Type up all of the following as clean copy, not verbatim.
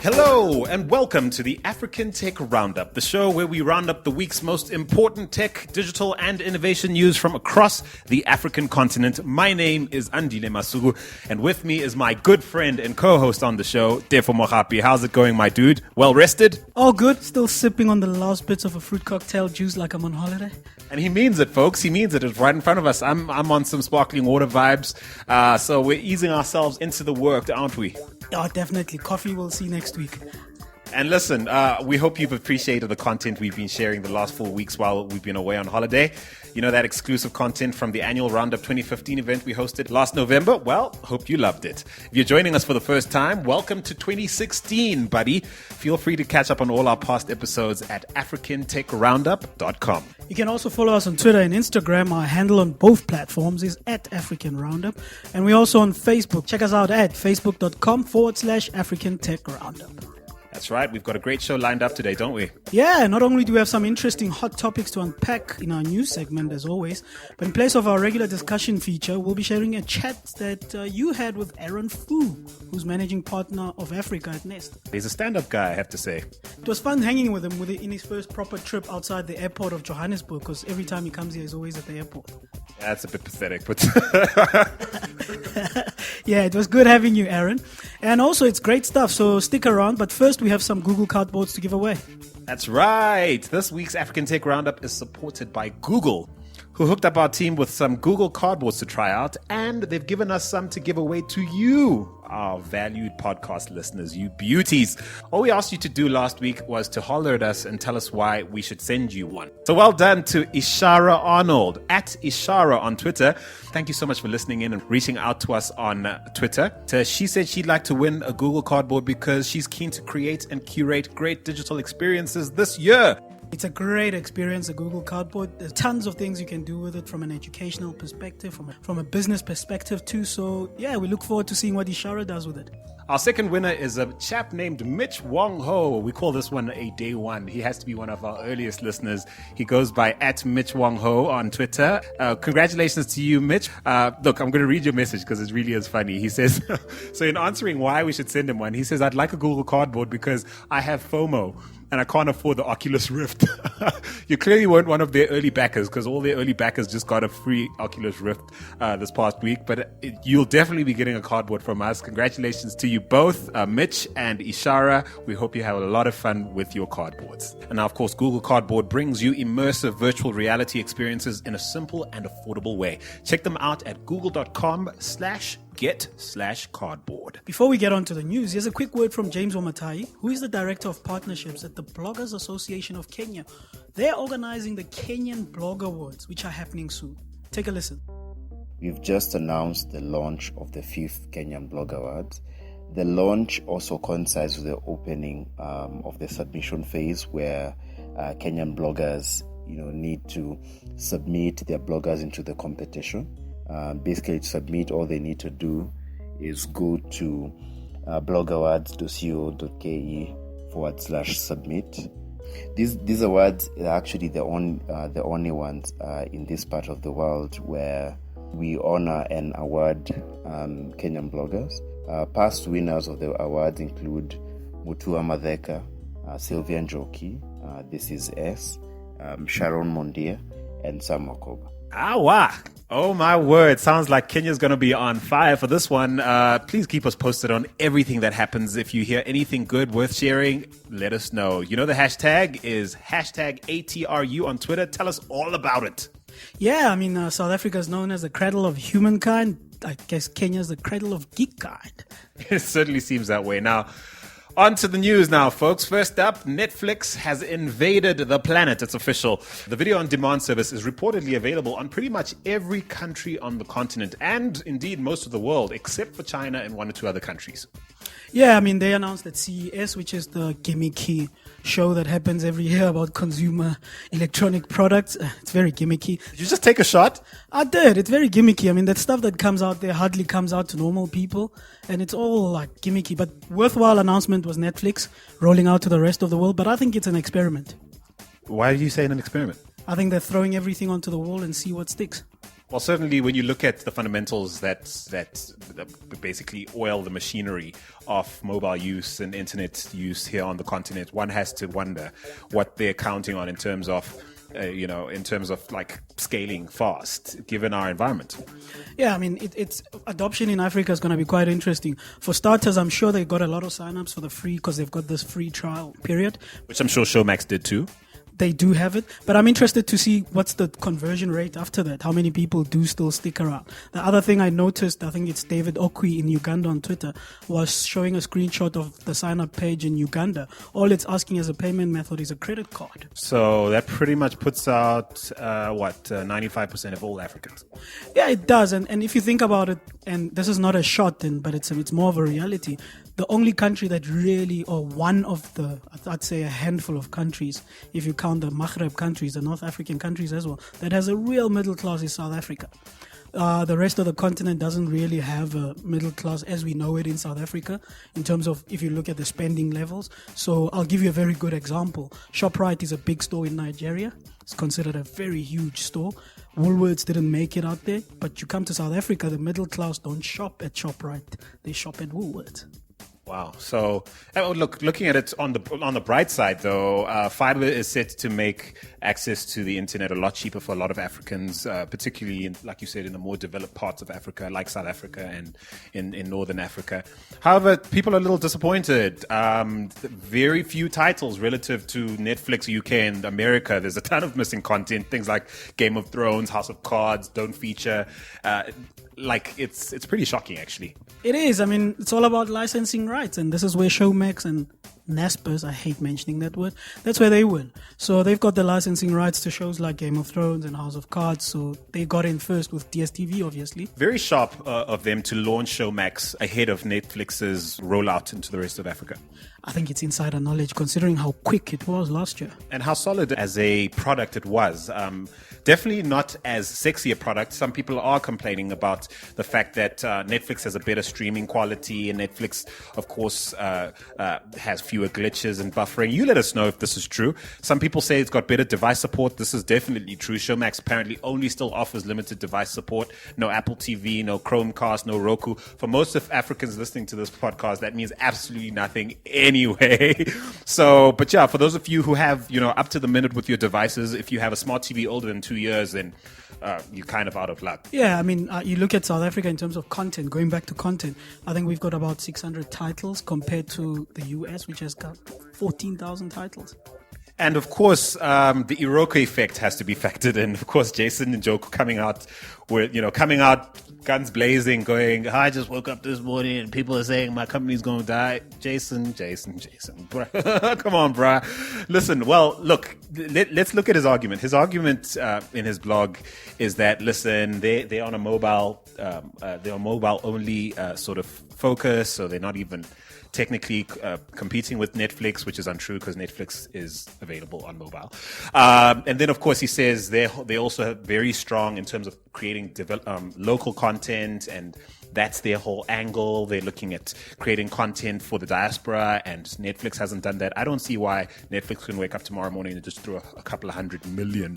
Hello and welcome to the African Tech Roundup, the show where we round up the week's most important tech, digital and innovation news from across the African continent. My name is Andile Masugu and with me is my good friend and co-host on the show, Defo Mohapi. How's it going, my dude? Well rested? All good. Still sipping on the last bits of a fruit cocktail juice like I'm on holiday. And he means it, folks. He means it. It's right in front of us. I'm on some sparkling water vibes. So we're easing ourselves into the work, aren't we? Oh, definitely. Coffee we'll see next week. And listen, we hope you've appreciated the content we've been sharing the last 4 weeks while we've been away on holiday. You know, that exclusive content from the annual Roundup 2015 event we hosted last November? Well, hope you loved it. If you're joining us for the first time, welcome to 2016, buddy. Feel free to catch up on all our past episodes at africantechroundup.com. You can also follow us on Twitter and Instagram. Our handle on both platforms is @African Roundup. And we're also on Facebook. Check us out at facebook.com/African Tech Roundup. That's right. We've got a great show lined up today, don't we? Yeah, not only do we have some interesting hot topics to unpack in our news segment as always, but in place of our regular discussion feature, we'll be sharing a chat that you had with Aaron Fu, who's managing partner of Africa at Nest. He's a stand-up guy, I have to say. It was fun hanging with him in his first proper trip outside the airport of Johannesburg, because every time he comes here, he's always at the airport. That's a bit pathetic, but... Yeah, it was good having you, Aaron. And also, it's great stuff, so stick around. But first, we have some Google Cardboards to give away. That's right. This week's African Tech Roundup is supported by Google, who hooked up our team with some Google Cardboards to try out, and they've given us some to give away to you, our valued podcast listeners, you beauties. All we asked you to do last week was to holler at us and tell us why we should send you one. So well done to Ishara Arnold, at Ishara on Twitter. Thank you so much for listening in and reaching out to us on Twitter. She said she'd like to win a Google Cardboard because she's keen to create and curate great digital experiences this year. It's a great experience, a Google Cardboard. There's tons of things you can do with it from an educational perspective, from a business perspective too. So yeah, we look forward to seeing what Ishara does with it. Our second winner is a chap named Mitch Wong Ho. We call this one a day one. He has to be one of our earliest listeners. He goes by @Mitch Wong Ho on Twitter. Congratulations to you, Mitch. Look, I'm going to read your message because it really is funny. He says, so in answering why we should send him one, he says, I'd like a Google Cardboard because I have FOMO and I can't afford the Oculus Rift. You clearly weren't one of their early backers because all their early backers just got a free Oculus Rift this past week. But you'll definitely be getting a cardboard from us. Congratulations to you both, Mitch and Ishara. We hope you have a lot of fun with your cardboards. And now, of course, Google Cardboard brings you immersive virtual reality experiences in a simple and affordable way. Check them out at google.com/get/cardboard. Before we get on to the news, here's a quick word from James Wamatai, who is the Director of Partnerships at the Bloggers Association of Kenya. They're organizing the Kenyan Blog Awards, which are happening soon. Take a listen. We've just announced the launch of the 5th Kenyan Blog Awards. The launch also coincides with the opening of the submission phase where Kenyan bloggers need to submit their bloggers into the competition. Basically, to submit, all they need to do is go to blogawards.co.ke/submit. These awards are actually the only ones in this part of the world where we honor and award Kenyan bloggers. Past winners of the awards include Mutua Madheka, Sylvia Njoki, This Is S, Sharon Mondia, and Sam Wakoba. Wow. Oh my word. Sounds like Kenya's going to be on fire for this one. Please keep us posted on everything that happens. If you hear anything good worth sharing, let us know. You know the hashtag is #ATRU on Twitter. Tell us all about it. Yeah, I mean, South Africa is known as the cradle of humankind. I guess Kenya is the cradle of geekkind. It certainly seems that way. Now, on to the news now, folks. First up, Netflix has invaded the planet. It's official. The video on demand service is reportedly available on pretty much every country on the continent and indeed most of the world, except for China and 1 or 2 other countries. Yeah, I mean, they announced at CES, which is the gimmicky show that happens every year about consumer electronic products. It's very gimmicky. Did you just take a shot? I did. It's very gimmicky. I mean, that stuff that comes out there hardly comes out to normal people, and it's all like gimmicky. But worthwhile announcement was Netflix rolling out to the rest of the world, but I think it's an experiment. Why do you say an experiment? I think they're throwing everything onto the wall and see what sticks. Well, certainly when you look at the fundamentals that basically oil the machinery of mobile use and internet use here on the continent, one has to wonder what they're counting on in terms of like scaling fast, given our environment. Yeah, I mean, it's adoption in Africa is going to be quite interesting. For starters, I'm sure they got a lot of signups for the free because they've got this free trial period, Which I'm sure Showmax did too. They do have it, but I'm interested to see what's the conversion rate after that. How many people do still stick around? The other thing I noticed, I think it's David Okoye in Uganda on Twitter, was showing a screenshot of the sign-up page in Uganda. All it's asking as a payment method is a credit card. So that pretty much puts out 95% of all Africans. Yeah, it does. And if you think about it, and this is not a shot, but it's more of a reality. The only country that really, or one of the, I'd say a handful of countries, if you count the Maghreb countries, the North African countries as well, that has a real middle class is South Africa. The rest of the continent doesn't really have a middle class as we know it in South Africa, in terms of if you look at the spending levels. So I'll give you a very good example. ShopRite is a big store in Nigeria. It's considered a very huge store. Woolworths didn't make it out there, but you come to South Africa, the middle class don't shop at ShopRite. They shop at Woolworths. Wow. So, looking at it on the bright side, though, fiber is set to make access to the internet a lot cheaper for a lot of Africans, particularly, like you said, in the more developed parts of Africa, like South Africa and in Northern Africa. However, people are a little disappointed. Very few titles relative to Netflix UK and America. There's a ton of missing content. Things like Game of Thrones, House of Cards don't feature. It's pretty shocking, actually. It is. I mean, it's all about licensing rights, and this is where Showmax and Naspers, I hate mentioning that word, that's where they win. So they've got the licensing rights to shows like Game of Thrones and House of Cards, so they got in first with DSTV, obviously. Very sharp of them to launch Showmax ahead of Netflix's rollout into the rest of Africa. I think it's insider knowledge considering how quick it was last year. And how solid as a product it was. Definitely not as sexy a product. Some people are complaining about the fact that Netflix has a better streaming quality, and Netflix, of course, has fewer glitches and buffering. You let us know if this is true. Some people say it's got better device support. This is definitely true. Showmax apparently only still offers limited device support. No Apple TV, no Chromecast, no Roku. For most of Africans listening to this podcast, that means absolutely nothing anyway. So, but yeah, for those of you who have, up to the minute with your devices, if you have a smart TV older than 2 years, then you're kind of out of luck. Yeah, I mean, you look at South Africa in terms of content, going back to content, I think we've got about 600 titles compared to the US, which has got 14,000 titles. And of course, the Iroko effect has to be factored in. Of course, Jason and Joko coming out guns blazing, going, I just woke up this morning and people are saying my company's going to die. Jason, bruh. Come on, bruh. Listen, well, look, let's look at his argument. His argument in his blog is that, listen, they're on a mobile, they're a mobile only sort of focus, so they're not even technically competing with Netflix, which is untrue because Netflix is available on mobile. And then, of course, he says they also have very strong in terms of creating local content, and that's their whole angle. They're looking at creating content for the diaspora, and Netflix hasn't done that. I don't see why Netflix can wake up tomorrow morning and just throw a couple of $100 million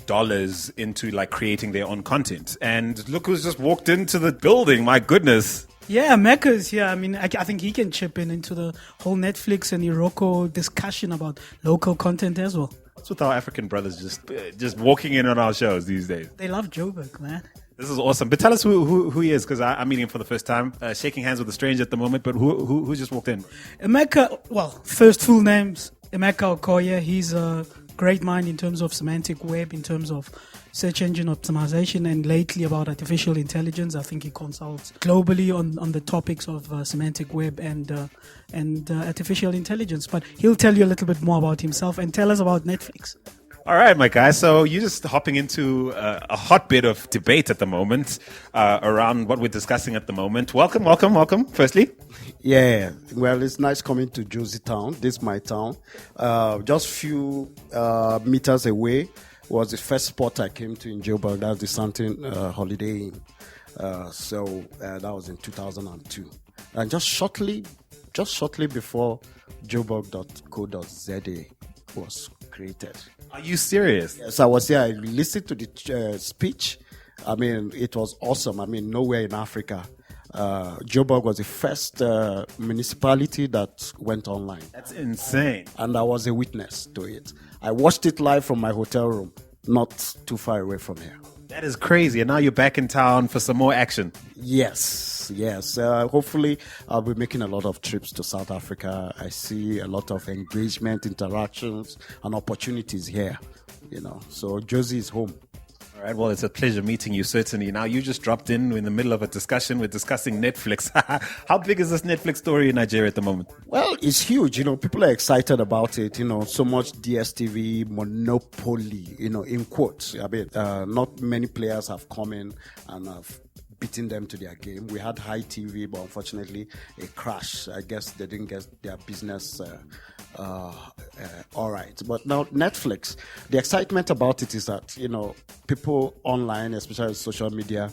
into creating their own content. And look who's just walked into the building. My goodness. Yeah, Emeka's here. I mean, I think he can chip into the whole Netflix and Iroko discussion about local content as well. What's with our African brothers just walking in on our shows these days? They love Joburg, man. This is awesome. But tell us who he is, because I'm meeting him for the first time, shaking hands with a stranger at the moment. But who just walked in? Emeka, well, first full name's Emeka Okoye. He's a great mind in terms of semantic web, in terms of search engine optimization, and lately about artificial intelligence. I think he consults globally on the topics of semantic web and artificial intelligence. But he'll tell you a little bit more about himself and tell us about Netflix. All right, my guy. So you're just hopping into a hotbed of debate at the moment around what we're discussing at the moment. Welcome, firstly. Yeah, well, it's nice coming to Josie Town. This is my town. Just few meters away was the first spot I came to in Joburg. That's the Santin Holiday Inn. So that was in 2002. And just shortly before Joburg.co.za was created. Are you serious? Yes, I was here. I listened to the speech I mean, it was awesome. I mean, nowhere in Africa. Joburg was the first municipality that went online. That's insane. And I was a witness to it. I watched it live from my hotel room, not too far away from here. That is crazy. And now you're back in town for some more action. Yes. Hopefully, I'll be making a lot of trips to South Africa. I see a lot of engagement, interactions, and opportunities here. So Josie is home. All right. Well, it's a pleasure meeting you, certainly. Now, you just dropped in the middle of a discussion. We're discussing Netflix. How big is this Netflix story in Nigeria at the moment? Well, it's huge. People are excited about it. So much DSTV monopoly, in quotes. I mean, not many players have come in and have beaten them to their game. We had High TV, but unfortunately, a crash. I guess they didn't get their business all right. But now Netflix, the excitement about it is that, people online, especially social media,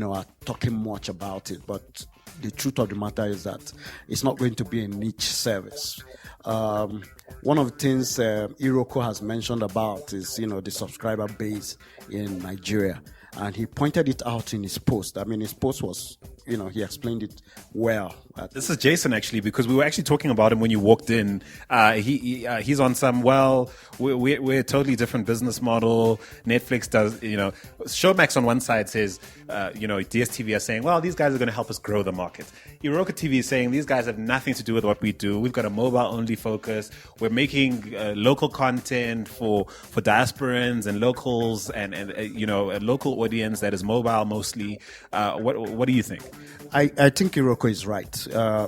are talking much about it. But the truth of the matter is that it's not going to be a niche service. One of the things Iroko has mentioned about is, the subscriber base in Nigeria. And he pointed it out in his post. I mean, his post was, he explained it well. This is Jason, actually, because we were actually talking about him when you walked in. He's on some, we're a totally different business model. Netflix does, Showmax on one side says, DSTV are saying, well, these guys are going to help us grow the market. Iroko TV is saying, these guys have nothing to do with what we do. We've got a mobile-only focus. We're making local content for diasporans and locals and a local audience that is mobile mostly. What do you think? I think Iroko is right.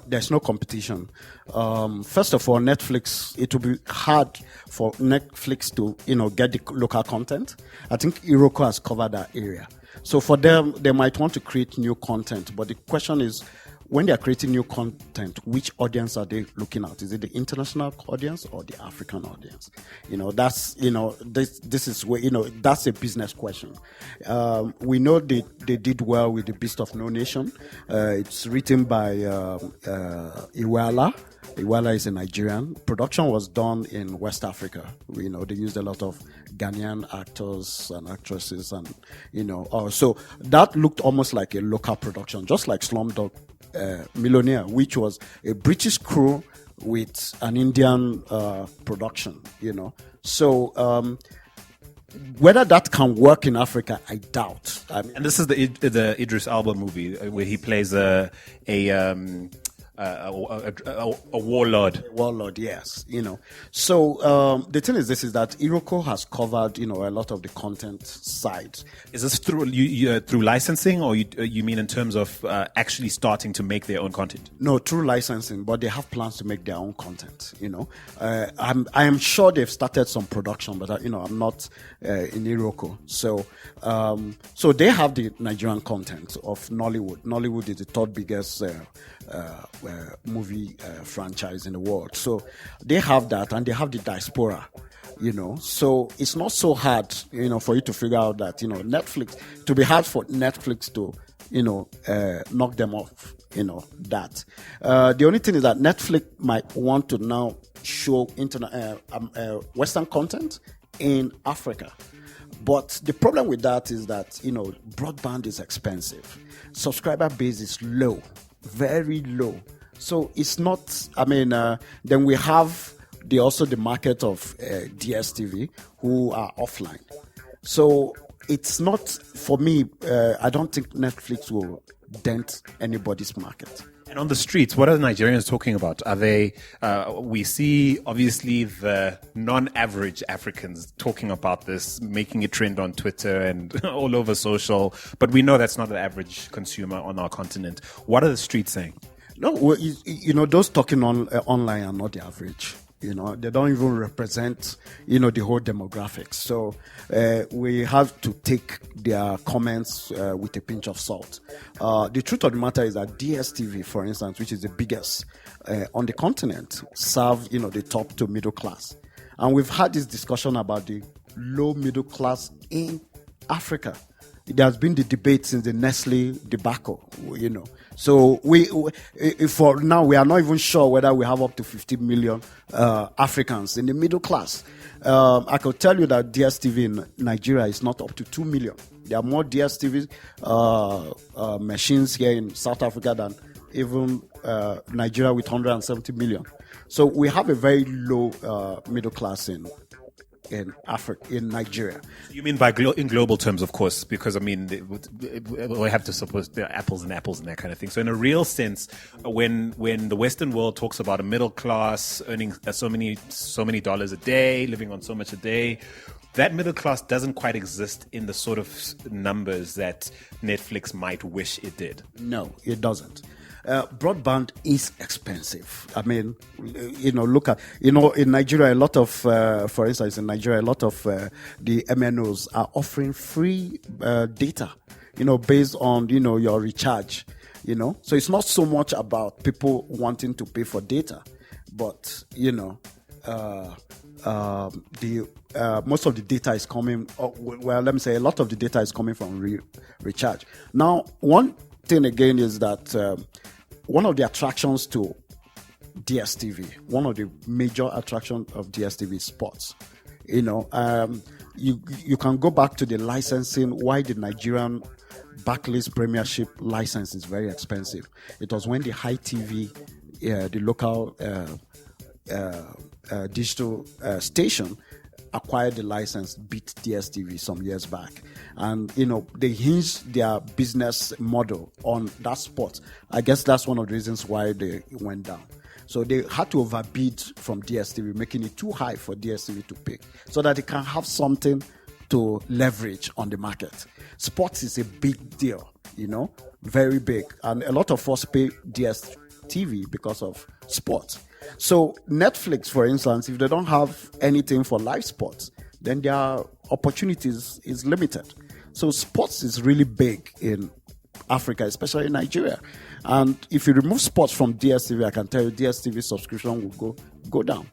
There's no competition. First of all, Netflix, it will be hard for Netflix to, get the local content. I think Iroko has covered that area. So for them, they might want to create new content. But the question is, when they are creating new content, which audience are they looking at? Is it the international audience or the African audience? That's, this is where, that's a business question. We know they did well with The Beast of No Nation. It's written by Iwala. Iwala is a Nigerian. Production was done in West Africa. They used a lot of Ghanaian actors and actresses and, so that looked almost like a local production, just like Slumdog Millionaire, which was a British crew with an Indian production, So whether that can work in Africa, I doubt. And this is the Idris Elba movie where he plays a warlord. Warlord, yes. So the thing is, is that Iroko has covered, a lot of the content side. Is this through through licensing, or you mean in terms of actually starting to make their own content? No, through licensing, but they have plans to make their own content. I am sure they've started some production, but I'm not in Iroko. So they have the Nigerian content of Nollywood. Nollywood is the third biggest movie franchise in the world. So they have that, and they have the diaspora, So it's not so hard, for you to figure out that, Netflix, to be hard for Netflix to, knock them off, that. The only thing is that Netflix might want to now show Western content in Africa. But the problem with that is that, broadband is expensive. Subscriber base is low, very low. So it's not, then we have the market of DSTV who are offline. So it's not, for me, I don't think Netflix will dent anybody's market. And on the streets, what are the Nigerians talking about? Are they, we see obviously the non-average Africans talking about this, making it trend on Twitter and all over social, but we know that's not the average consumer on our continent. What are the streets saying? No, well, those talking online are not the average. They don't even represent, the whole demographics. So we have to take their comments with a pinch of salt. The truth of the matter is that DSTV, for instance, which is the biggest on the continent, serve, the top to middle class. And we've had this discussion about the low middle class in Africa. there's been the debate since the Nestle debacle, So for now, we are not even sure whether we have up to 50 million Africans in the middle class. I could tell you that DSTV in Nigeria is not up to 2 million. There are more DSTV machines here in South Africa than even Nigeria with 170 million. So we have a very low middle class in Africa, in Nigeria. You mean by in global terms, of course, because we have to suppose there are apples and apples and that kind of thing. So in a real sense, when the Western world talks about a middle class earning so many dollars a day, living on so much a day, that middle class doesn't quite exist in the sort of numbers that Netflix might wish it did. No, it doesn't. Broadband is expensive. I mean, look at, in Nigeria, a lot of, for instance, in Nigeria, a lot of the MNOs are offering free data, based on, your recharge, So it's not so much about people wanting to pay for data, but, most of the data is coming, let me say a lot of the data is coming from recharge. Now, one thing again is that one of the attractions to DSTV, one of the major attractions of DSTV is sports. You can go back to the licensing, why the Nigerian Barclays Premiership license is very expensive. It was when the High TV, the local digital station, acquired the license, beat DSTV some years back. And, they hinged their business model on that sport. I guess that's one of the reasons why they went down. So they had to overbid from DSTV, making it too high for DSTV to pay, so that they can have something to leverage on the market. Sports is a big deal, very big. And a lot of us pay DSTV because of sports. So Netflix, for instance, if they don't have anything for live sports, then their opportunities is limited. So sports is really big in Africa, especially in Nigeria. And if you remove sports from DSTV, I can tell you DSTV subscription will go down.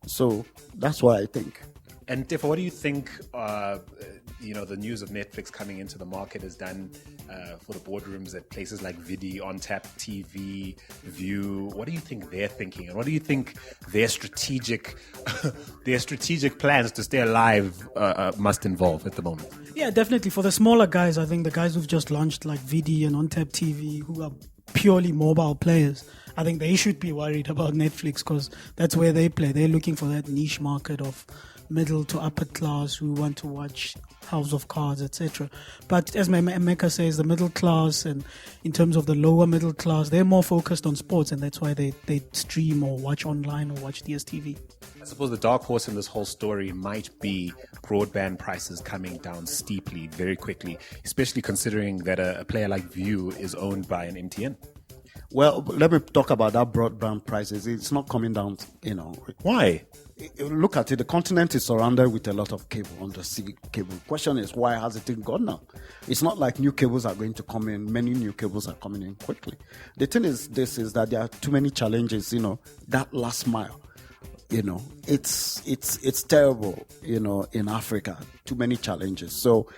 So that's what I think. And Tifa, what do you think the news of Netflix coming into the market has done for the boardrooms at places like Vidi, OnTap TV, View? What do you think they're thinking, and what do you think their strategic plans to stay alive must involve at the moment? Yeah, definitely. For the smaller guys, I think the guys who've just launched like Vidi and OnTap TV, who are purely mobile players, I think they should be worried about Netflix, because that's where they play. They're looking for that niche market of middle to upper class who want to watch House of Cards, etc. But as Emeka says, the middle class, and in terms of the lower middle class, they're more focused on sports, and that's why they stream or watch online or watch DSTV. I suppose the dark horse in this whole story might be broadband prices coming down steeply very quickly, especially considering that a player like View is owned by an MTN. Well, let me talk about that broadband prices. It's not coming down, Why? Look at it. The continent is surrounded with a lot of cable, undersea cable. The question is, why has it gone now? It's not like new cables are going to come in. Many new cables are coming in quickly. The thing is that there are too many challenges, that last mile. It's terrible, in Africa. Too many challenges. So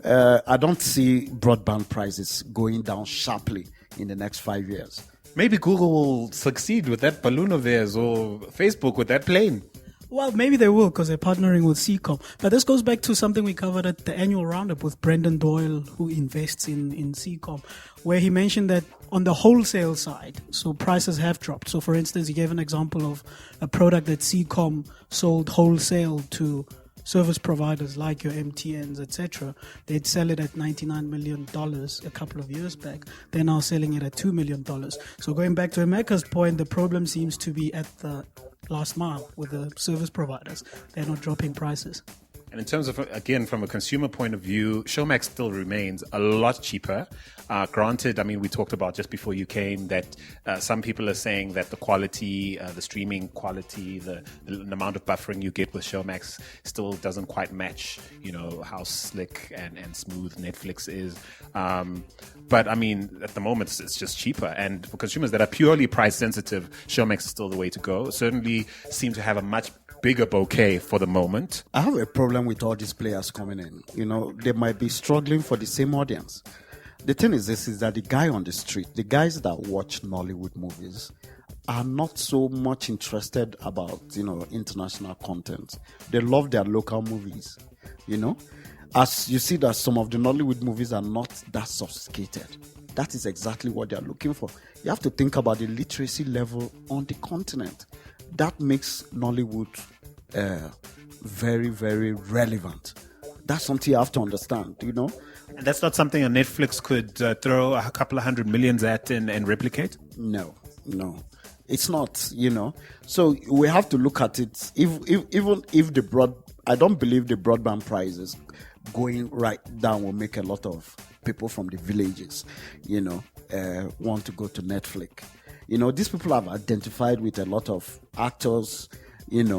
I don't see broadband prices going down sharply in the next 5 years. Maybe Google will succeed with that balloon of theirs, or Facebook with that plane. Well, maybe they will, because they're partnering with Seacom. But this goes back to something we covered at the annual roundup with Brendan Doyle, who invests in Seacom, where he mentioned that on the wholesale side, so prices have dropped. So, for instance, he gave an example of a product that Seacom sold wholesale to service providers like your MTNs, etc. They'd sell it at $99 million a couple of years back. They're now selling it at $2 million. So going back to Emeka's point, the problem seems to be at the last mile with the service providers. They're not dropping prices. And in terms of, again, from a consumer point of view, Showmax still remains a lot cheaper. Granted, we talked about just before you came that some people are saying that the quality, the streaming quality, the amount of buffering you get with Showmax still doesn't quite match, how slick and smooth Netflix is. But at the moment, it's just cheaper. And for consumers that are purely price sensitive, Showmax is still the way to go. Certainly seem to have a much bigger bouquet for the moment. I have a problem with all these players coming in. They might be struggling for the same audience. The thing is that the guy on the street, the guys that watch Nollywood movies are not so much interested about, international content. They love their local movies, As you see that some of the Nollywood movies are not that sophisticated. That is exactly what they're looking for. You have to think about the literacy level on the continent. That makes Nollywood very, very relevant. That's something you have to understand, And that's not something a Netflix could throw a couple of 100 millions at and replicate? No. It's not, So we have to look at it. Even if I don't believe the broadband prices going right down will make a lot of people from the villages, want to go to Netflix. These people have identified with a lot of actors, in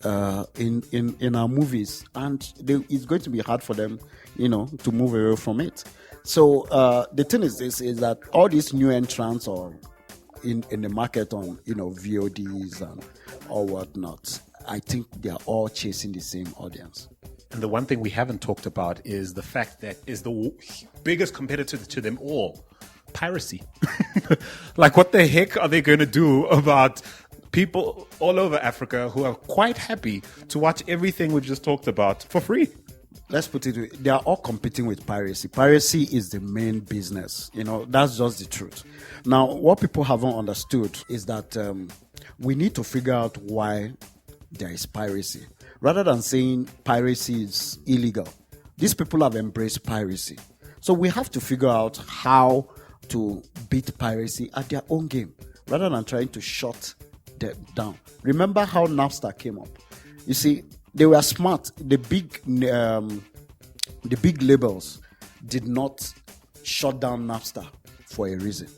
our movies, and it's going to be hard for them, to move away from it. So the thing is that all these new entrants or in the market on, VODs and or whatnot, I think they are all chasing the same audience. And the one thing we haven't talked about is the fact that is the biggest competitor to them all, piracy. Like, what the heck are they going to do about people all over Africa who are quite happy to watch everything we've just talked about for free? Let's put it, they are all competing with piracy. Piracy is the main business. That's just the truth. Now, what people haven't understood is that we need to figure out why there is piracy. Rather than saying piracy is illegal, these people have embraced piracy. So we have to figure out how to beat piracy at their own game, rather than trying to shut them down. Remember how Napster came up? You see, they were smart. The big labels did not shut down Napster for a reason,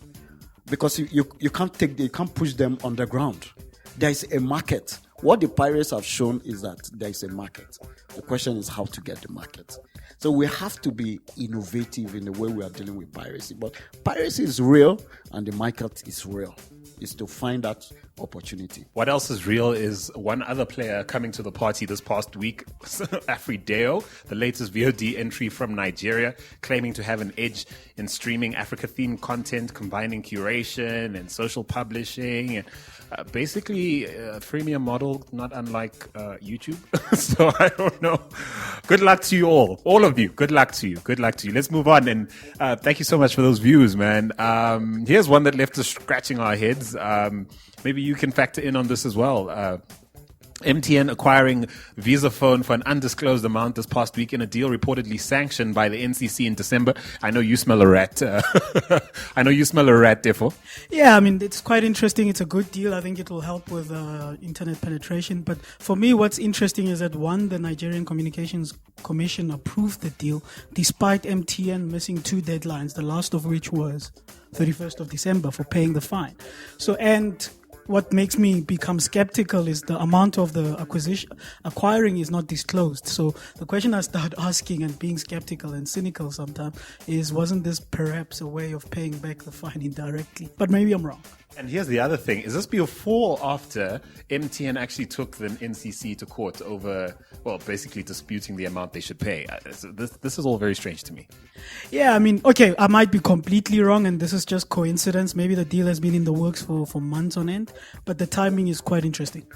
because you can't push them underground. There is a market. What the pirates have shown is that there is a market. The question is how to get the market. So we have to be innovative in the way we are dealing with piracy. But piracy is real, and the market is real. It's to find that opportunity. What else is real is one other player coming to the party this past week, Afrideo, the latest VOD entry from Nigeria, claiming to have an edge in streaming Africa-themed content, combining curation and social publishing, and basically a freemium model, not unlike YouTube. So I don't know. Good luck to you all of you. Good luck to you. Let's move on, and thank you so much for those views, man. Here's one that left us scratching our heads. Maybe you can factor in on this as well. MTN acquiring Visa phone for an undisclosed amount this past week in a deal reportedly sanctioned by the NCC in December. I know you smell a rat. Therefore. Yeah, I mean, it's quite interesting. It's a good deal. I think it will help with internet penetration. But for me, what's interesting is that, one, the Nigerian Communications Commission approved the deal despite MTN missing two deadlines, the last of which was 31st of December for paying the fine. So, and what makes me become skeptical is the amount of the acquiring is not disclosed. So the question I start asking and being skeptical and cynical sometimes is, wasn't this perhaps a way of paying back the fine indirectly? But maybe I'm wrong. And here's the other thing. Is this before or after MTN actually took the NCC to court over, well, basically disputing the amount they should pay? This is all very strange to me. Yeah, I mean, okay, I might be completely wrong, and this is just coincidence. Maybe the deal has been in the works for months on end, but the timing is quite interesting.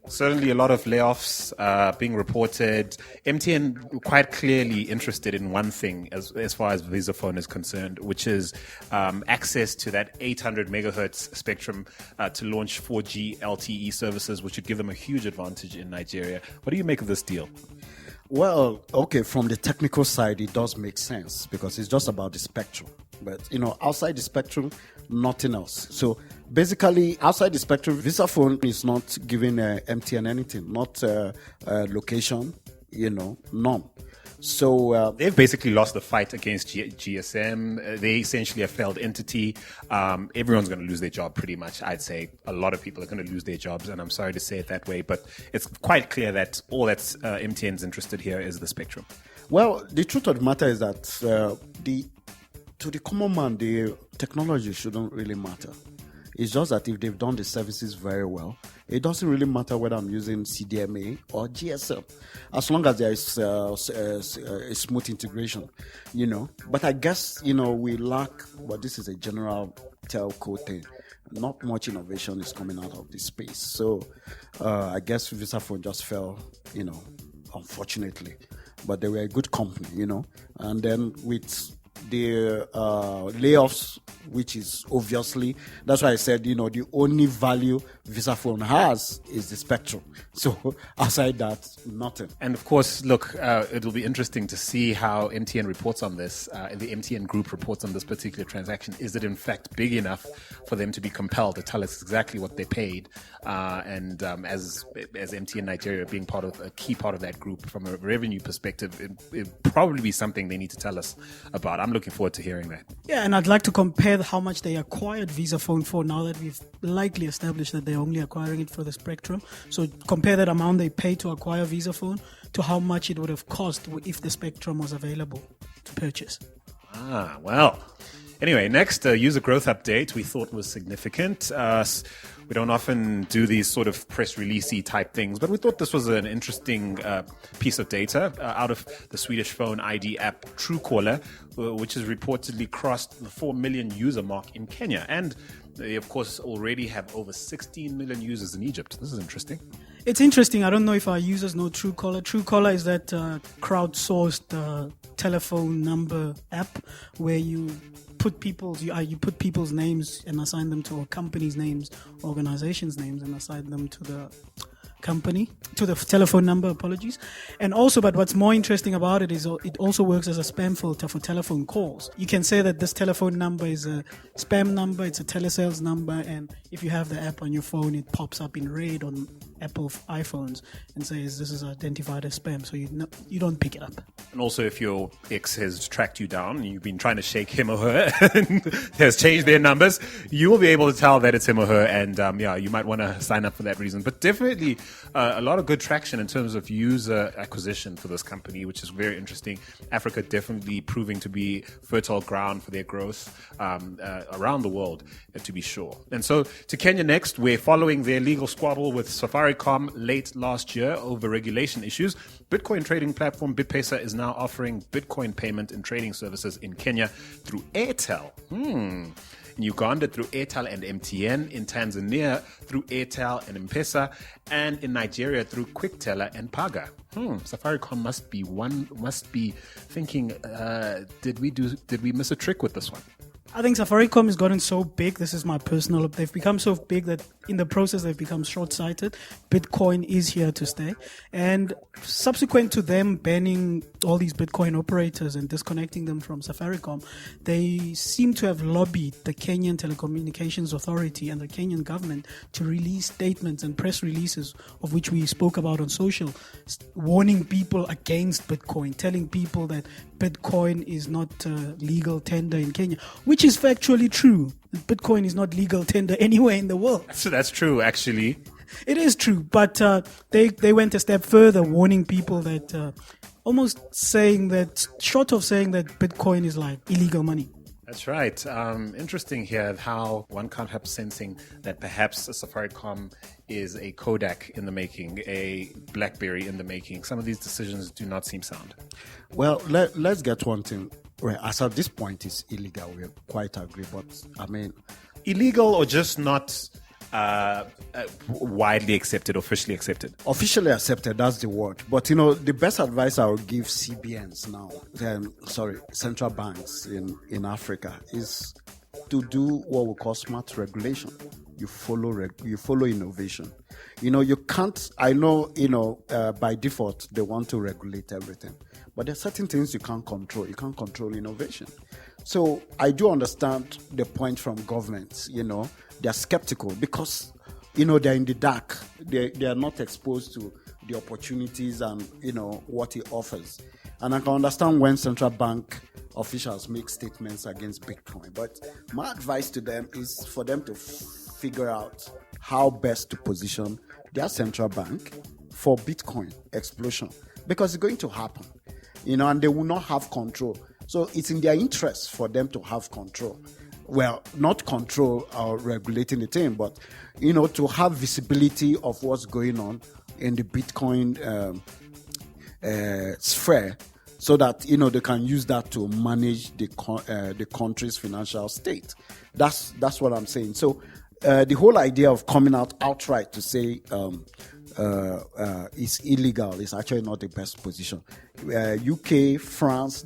Certainly a lot of layoffs being reported. MTN quite clearly interested in one thing as far as Visaphone is concerned, which is access to that 800 megahertz spectrum to launch 4G LTE services, which would give them a huge advantage in Nigeria. What do you make of this deal? Well, okay, from the technical side, it does make sense because it's just about the spectrum. But, outside the spectrum, nothing else. So basically, outside the spectrum, Visaphone is not giving MTN anything, not location, none. So they've basically lost the fight against GSM. They essentially a failed entity. Everyone's going to lose their job pretty much. I'd say a lot of people are going to lose their jobs, and I'm sorry to say it that way, but it's quite clear that all that MTN's interested here is the spectrum. Well, the truth of the matter is that to the common man, the technology shouldn't really matter. It's just that if they've done the services very well, It doesn't really matter whether I'm using CDMA or GSM, as long as there is a smooth integration, But I guess, we lack, but this is a general telco thing. Not much innovation is coming out of this space. So I guess VisaPhone just fell, unfortunately. But they were a good company, And then with the layoffs, which is obviously, that's why I said, the only value VisaPhone has is the spectrum. So aside that, nothing. And of course, look, it'll be interesting to see how MTN reports on this. The MTN group reports on this particular transaction. Is it in fact big enough for them to be compelled to tell us exactly what they paid? And as MTN Nigeria being a key part of that group from a revenue perspective, it'd probably be something they need to tell us about. I'm looking forward to hearing that. Yeah, and I'd like to compare how much they acquired VisaPhone for, now that we've likely established that they're only acquiring it for the spectrum. So compare that amount they paid to acquire VisaPhone to how much it would have cost if the spectrum was available to purchase. Well. Anyway, next user growth update we thought was significant. We don't often do these sort of press release-y type things, but we thought this was an interesting piece of data out of the Swedish phone ID app Truecaller, which has reportedly crossed the 4 million user mark in Kenya. And they, of course, already have over 16 million users in Egypt. This is interesting. It's interesting. I don't know if our users know Truecaller. Truecaller is that crowdsourced telephone number app where you put people's names and assign them to a company's names, organizations' names, and assign them to the company, to the telephone number, apologies. And also, but what's more interesting about it is it also works as a spam filter for telephone calls. You can say that this telephone number is a spam number, it's a telesales number, and if you have the app on your phone, it pops up in red on Apple iPhones and says this is identified as spam, so you don't pick it up. And also, if your ex has tracked you down and you've been trying to shake him or her and has changed their numbers, you will be able to tell that it's him or her, and you might want to sign up for that reason. But definitely a lot of good traction in terms of user acquisition for this company, which is very interesting. Africa definitely proving to be fertile ground for their growth around the world, to be sure. And so to Kenya next, we're following their legal squabble with Safaricom late last year over regulation issues. Bitcoin trading platform BitPesa is now offering Bitcoin payment and trading services in Kenya through Airtel. In Uganda through Airtel and MTN, in Tanzania through Airtel and M-Pesa, and in Nigeria through Quickteller and Paga. Safaricom must be thinking, did we miss a trick with this one? I think Safaricom has gotten so big. This is my personal. They've become so big that in the process they've become short-sighted. Bitcoin is here to stay, and subsequent to them banning all these Bitcoin operators and disconnecting them from Safaricom, they seem to have lobbied the Kenyan Telecommunications Authority and the Kenyan government to release statements and press releases, of which we spoke about on social, warning people against Bitcoin, telling people that Bitcoin is not legal tender in Kenya, which is factually true. Bitcoin is not legal tender anywhere in the world. So that's true, actually. It is true, but they went a step further, warning people that almost saying that, short of saying that Bitcoin is like illegal money. That's right. Interesting here how one can't help sensing that perhaps a Safaricom is a Kodak in the making, a BlackBerry in the making. Some of these decisions do not seem sound. Well, let's get one thing. Right, as at this point, it's illegal. We quite agree, but I mean, illegal or just not widely accepted, officially accepted? Officially accepted, that's the word. But, the best advice I would give CBNs now, central banks in Africa, is to do what we call smart regulation. You follow innovation. You can't, I know, by default, they want to regulate everything. But there are certain things you can't control. You can't control innovation. So I do understand the point from governments, they're skeptical because, they're in the dark. They are not exposed to the opportunities and, what it offers. And I can understand when central bank officials make statements against Bitcoin. But my advice to them is for them to figure out how best to position their central bank for Bitcoin explosion. Because it's going to happen, and they will not have control. So it's in their interest for them to have control. not control or regulating the thing, but, to have visibility of what's going on in the Bitcoin sphere, so that they can use that to manage the country's financial state. That's what I'm saying. So the whole idea of coming out outright to say it's illegal is actually not the best position. UK, France,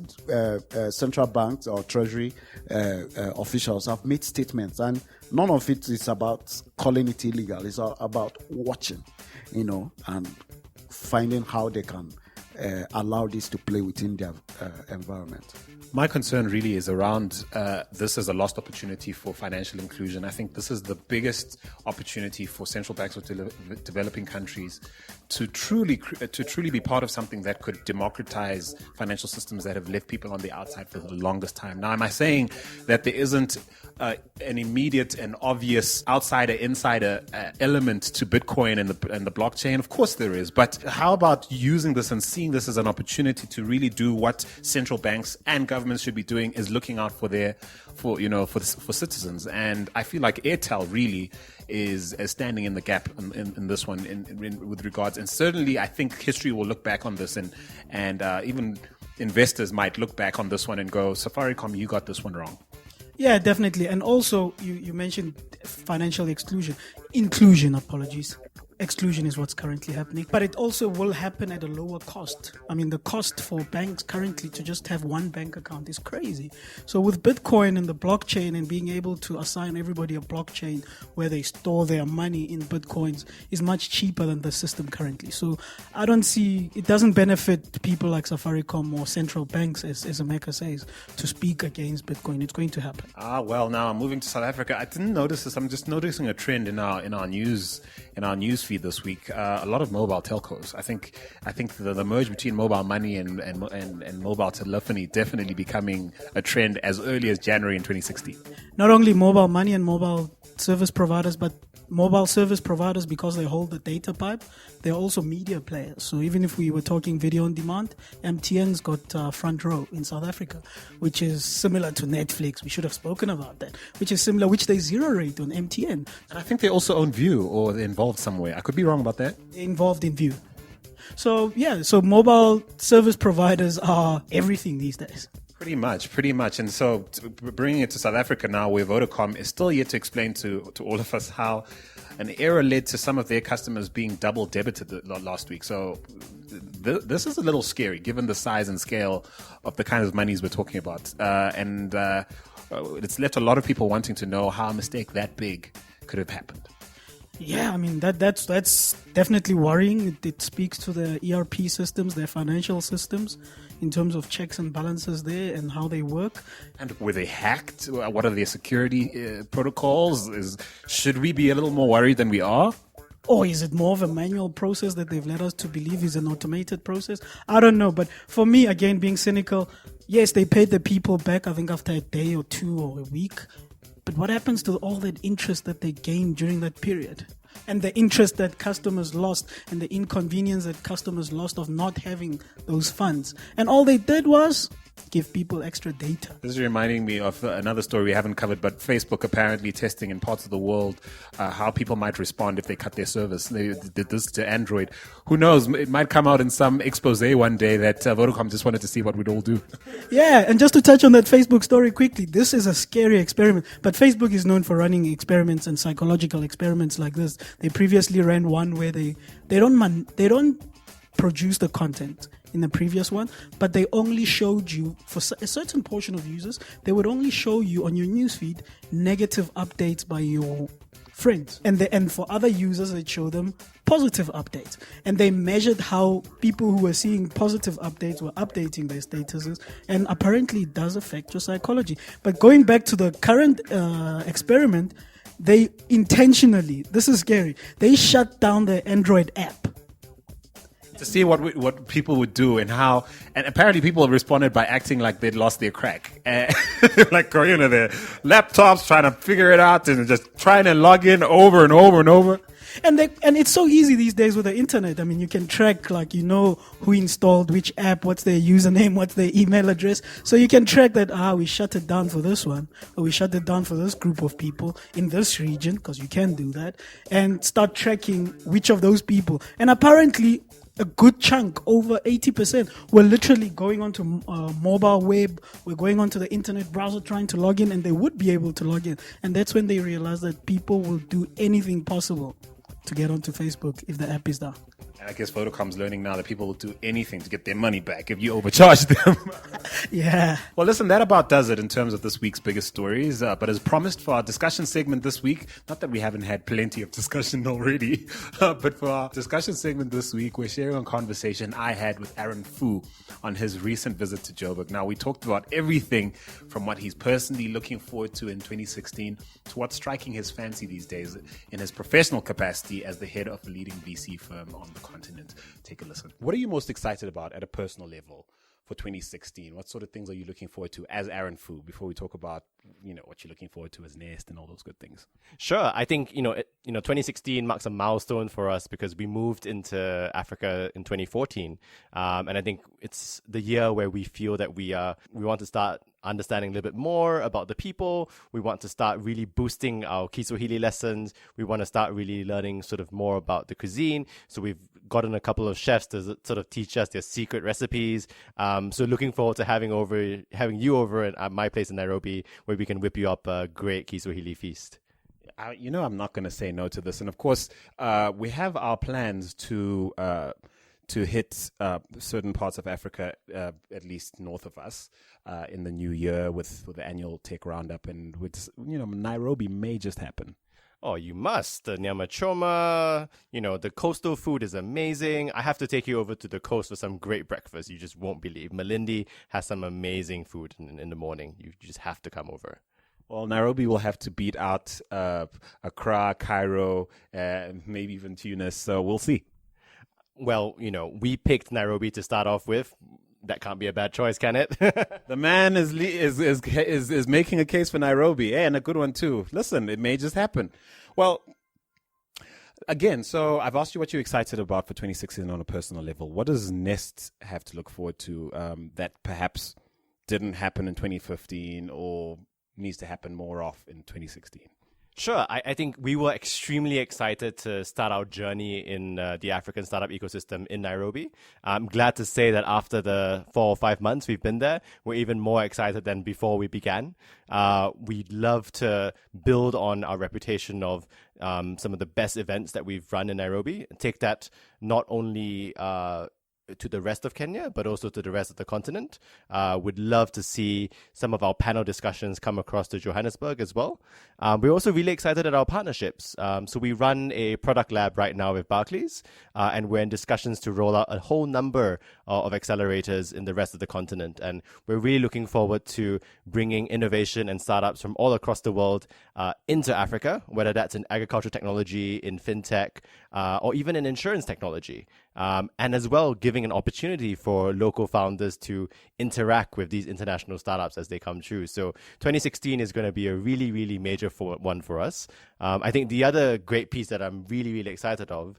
central banks or treasury officials have made statements, and none of it is about calling it illegal. It's about watching, and finding how they can allow this to play within their environment. My concern really is around this as a lost opportunity for financial inclusion. I think this is the biggest opportunity for central banks of developing countries to truly be part of something that could democratize financial systems that have left people on the outside for the longest time. Now, am I saying that there isn't an immediate and obvious outsider-insider element to Bitcoin and the blockchain? Of course there is. But how about using this and seeing this as an opportunity to really do what central banks and governments should be doing, is looking out for citizens? And I feel like Airtel really is standing in the gap in this one with regards. And certainly I think history will look back on this, and even investors might look back on this one and go, Safaricom, you got this one wrong. Yeah, definitely. And also, you mentioned financial inclusion, apologies. Exclusion is what's currently happening, but it also will happen at a lower cost. I mean, the cost for banks currently to just have one bank account is crazy. So with Bitcoin and the blockchain and being able to assign everybody a blockchain where they store their money in Bitcoins is much cheaper than the system currently. So I don't see, it doesn't benefit people like Safaricom or central banks, as Emeka says, to speak against Bitcoin. It's going to happen. Well, now moving to South Africa, I didn't notice this. I'm just noticing a trend in our news feed this week. A lot of mobile telcos. I think the merge between mobile money and mobile telephony definitely becoming a trend as early as January in 2016. Not only mobile money and mobile service providers, but mobile service providers, because they hold the data pipe, they're also media players. So even if we were talking video on demand, MTN's got front row in South Africa, which is similar to Netflix. We should have spoken about that, which is similar, which they zero rate on MTN. And I think they also own View, or they're involved somewhere. I could be wrong about that. They're involved in View. So yeah, so mobile service providers are everything these days. Pretty much. And so bringing it to South Africa now, where Vodacom is still yet to explain to all of us how an error led to some of their customers being double debited last week. So this is a little scary, given the size and scale of the kind of monies we're talking about. And it's left a lot of people wanting to know how a mistake that big could have happened. Yeah, I mean, that's definitely worrying. It speaks to the ERP systems, their financial systems, in terms of checks and balances there and how they work. And were they hacked? What are their security protocols? Should we be a little more worried than we are? Or is it more of a manual process that they've led us to believe is an automated process? I don't know. But for me, again, being cynical, yes, they paid the people back, I think, after a day or two or a week. But what happens to all that interest that they gained during that period? And the interest that customers lost and the inconvenience that customers lost of not having those funds. And all they did was give people extra data. This is reminding me of another story we haven't covered, but Facebook apparently testing in parts of the world how people might respond if they cut their service. They did this to Android. Who knows? It might come out in some expose one day that Vodacom just wanted to see what we'd all do. Yeah, and just to touch on that Facebook story quickly, this is a scary experiment. But Facebook is known for running experiments and psychological experiments like this. They previously ran one where they don't produce the content in the previous one, but they only showed you, for a certain portion of users, they would only show you on your newsfeed negative updates by your friends, and for other users they'd show them positive updates. And they measured how people who were seeing positive updates were updating their statuses, and apparently it does affect your psychology. But going back to the current experiment, they intentionally, this is scary, they shut down their Android app. to see what people would do and how. And apparently people responded by acting like they'd lost their crack. Like, their laptops trying to figure it out and just trying to log in over and over and over. And it's so easy these days with the internet. I mean, you can track, like, who installed which app, what's their username, what's their email address. So you can track that, we shut it down for this one, or we shut it down for this group of people in this region, because you can do that, and start tracking which of those people. And apparently, a good chunk, over 80%, were literally going onto mobile web, we're going onto the internet browser trying to log in, and they would be able to log in. And that's when they realized that people will do anything possible to get onto Facebook if the app is down. And I guess Vodacom's learning now that people will do anything to get their money back if you overcharge them. Yeah. Well, listen, that about does it in terms of this week's biggest stories. But as promised for our discussion segment this week, not that we haven't had plenty of discussion already, but for our discussion segment this week, we're sharing a conversation I had with Aaron Fu on his recent visit to Joburg. Now, we talked about everything from what he's personally looking forward to in 2016 to what's striking his fancy these days in his professional capacity as the head of a leading VC firm on the continent. Take a listen. What are you most excited about at a personal level for 2016? What sort of things are you looking forward to as Aaron Fu before we talk about, what you're looking forward to as Nest and all those good things? Sure. I think, 2016 marks a milestone for us because we moved into Africa in 2014. And I think it's the year where we feel that we want to start understanding a little bit more about the people. We want to start really boosting our Kiswahili lessons. We want to start really learning sort of more about the cuisine. So we've gotten a couple of chefs to sort of teach us their secret recipes. So looking forward to having you over at my place in Nairobi, where we can whip you up a great Kiswahili feast. I'm not going to say no to this. And of course, we have our plans to hit certain parts of Africa, at least north of us, in the new year with the annual tech roundup. And with, Nairobi may just happen. Oh, you must. The nyama choma, the coastal food is amazing. I have to take you over to the coast for some great breakfast. You just won't believe. Malindi has some amazing food in the morning. You just have to come over. Well, Nairobi will have to beat out Accra, Cairo, maybe even Tunis. So we'll see. Well, we picked Nairobi to start off with. That can't be a bad choice, can it? The man is making a case for Nairobi, and a good one too. Listen, it may just happen. Well, again, so I've asked you what you're excited about for 2016 on a personal level. What does Nest have to look forward to that perhaps didn't happen in 2015 or needs to happen more of in 2016? Sure. I think we were extremely excited to start our journey in the African startup ecosystem in Nairobi. I'm glad to say that after the 4 or 5 months we've been there, we're even more excited than before we began. We'd love to build on our reputation of some of the best events that we've run in Nairobi, take that not only to the rest of Kenya, but also to the rest of the continent. Would love to see some of our panel discussions come across to Johannesburg as well. We're also really excited at our partnerships. So we run a product lab right now with Barclays, and we're in discussions to roll out a whole number of accelerators in the rest of the continent. And we're really looking forward to bringing innovation and startups from all across the world into Africa, whether that's in agricultural technology, in fintech, or even in insurance technology. And as well, giving an opportunity for local founders to interact with these international startups as they come through. So 2016 is going to be a really, really major one for us. I think the other great piece that I'm really, really excited of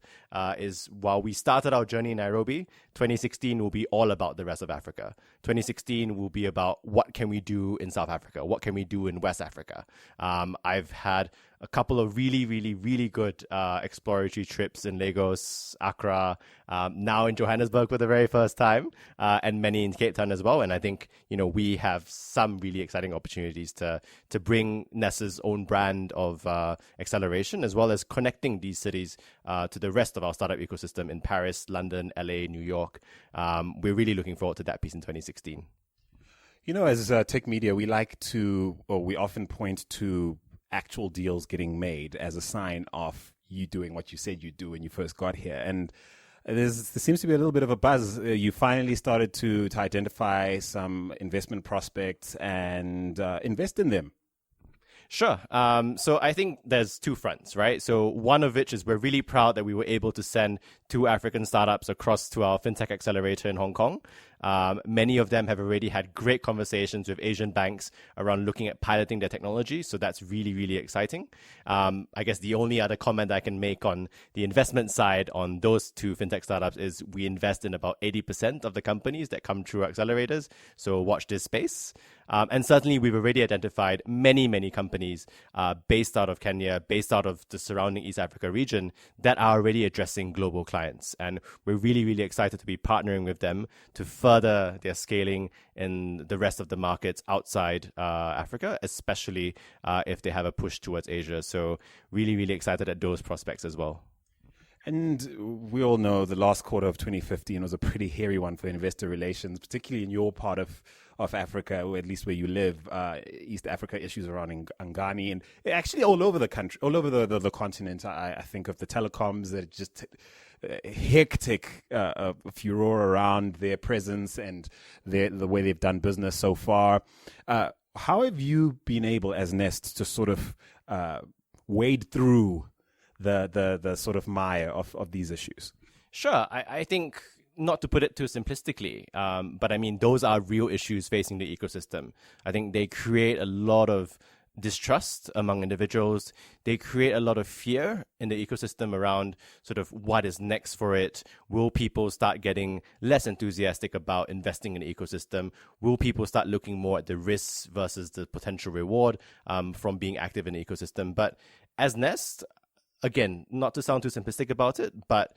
is while we started our journey in Nairobi, 2016 will be all about the rest of Africa. 2016 will be about what can we do in South Africa? What can we do in West Africa? I've had a couple of really, really, really good exploratory trips in Lagos, Accra, now in Johannesburg for the very first time, and many in Cape Town as well. And I think, we have some really exciting opportunities to bring Nessa's own brand of acceleration, as well as connecting these cities to the rest of our startup ecosystem in Paris, London, LA, New York. We're really looking forward to that piece in 2016. As tech media, we often point to actual deals getting made as a sign of you doing what you said you'd do when you first got here. And there seems to be a little bit of a buzz. You finally started to identify some investment prospects and invest in them. Sure. So I think there's two fronts, right? So one of which is we're really proud that we were able to send 2 African startups across to our FinTech Accelerator in Hong Kong. Many of them have already had great conversations with Asian banks around looking at piloting their technology. So that's really, really exciting. I guess the only other comment I can make on the investment side on those 2 FinTech startups is we invest in about 80% of the companies that come through our accelerators. So watch this space. And certainly we've already identified many, many companies based out of Kenya, based out of the surrounding East Africa region that are already addressing global clients. And we're really, really excited to be partnering with them to further their scaling in the rest of the markets outside Africa, especially if they have a push towards Asia. So really, really excited at those prospects as well. And we all know the last quarter of 2015 was a pretty hairy one for investor relations, particularly in your part of Africa, or at least where you live, East Africa, issues around Ngani, and actually all over the country, all over the continent. I think of the telecoms that just hectic furor around their presence and the way they've done business so far. How have you been able, as Nest, to sort of wade through the sort of mire of these issues? Sure. I think, not to put it too simplistically, but I mean, those are real issues facing the ecosystem. I think they create a lot of distrust among individuals. They create a lot of fear in the ecosystem around sort of what is next for it. Will people start getting less enthusiastic about investing in the ecosystem? Will people start looking more at the risks versus the potential reward from being active in the ecosystem? But as Nest, again, not to sound too simplistic about it, but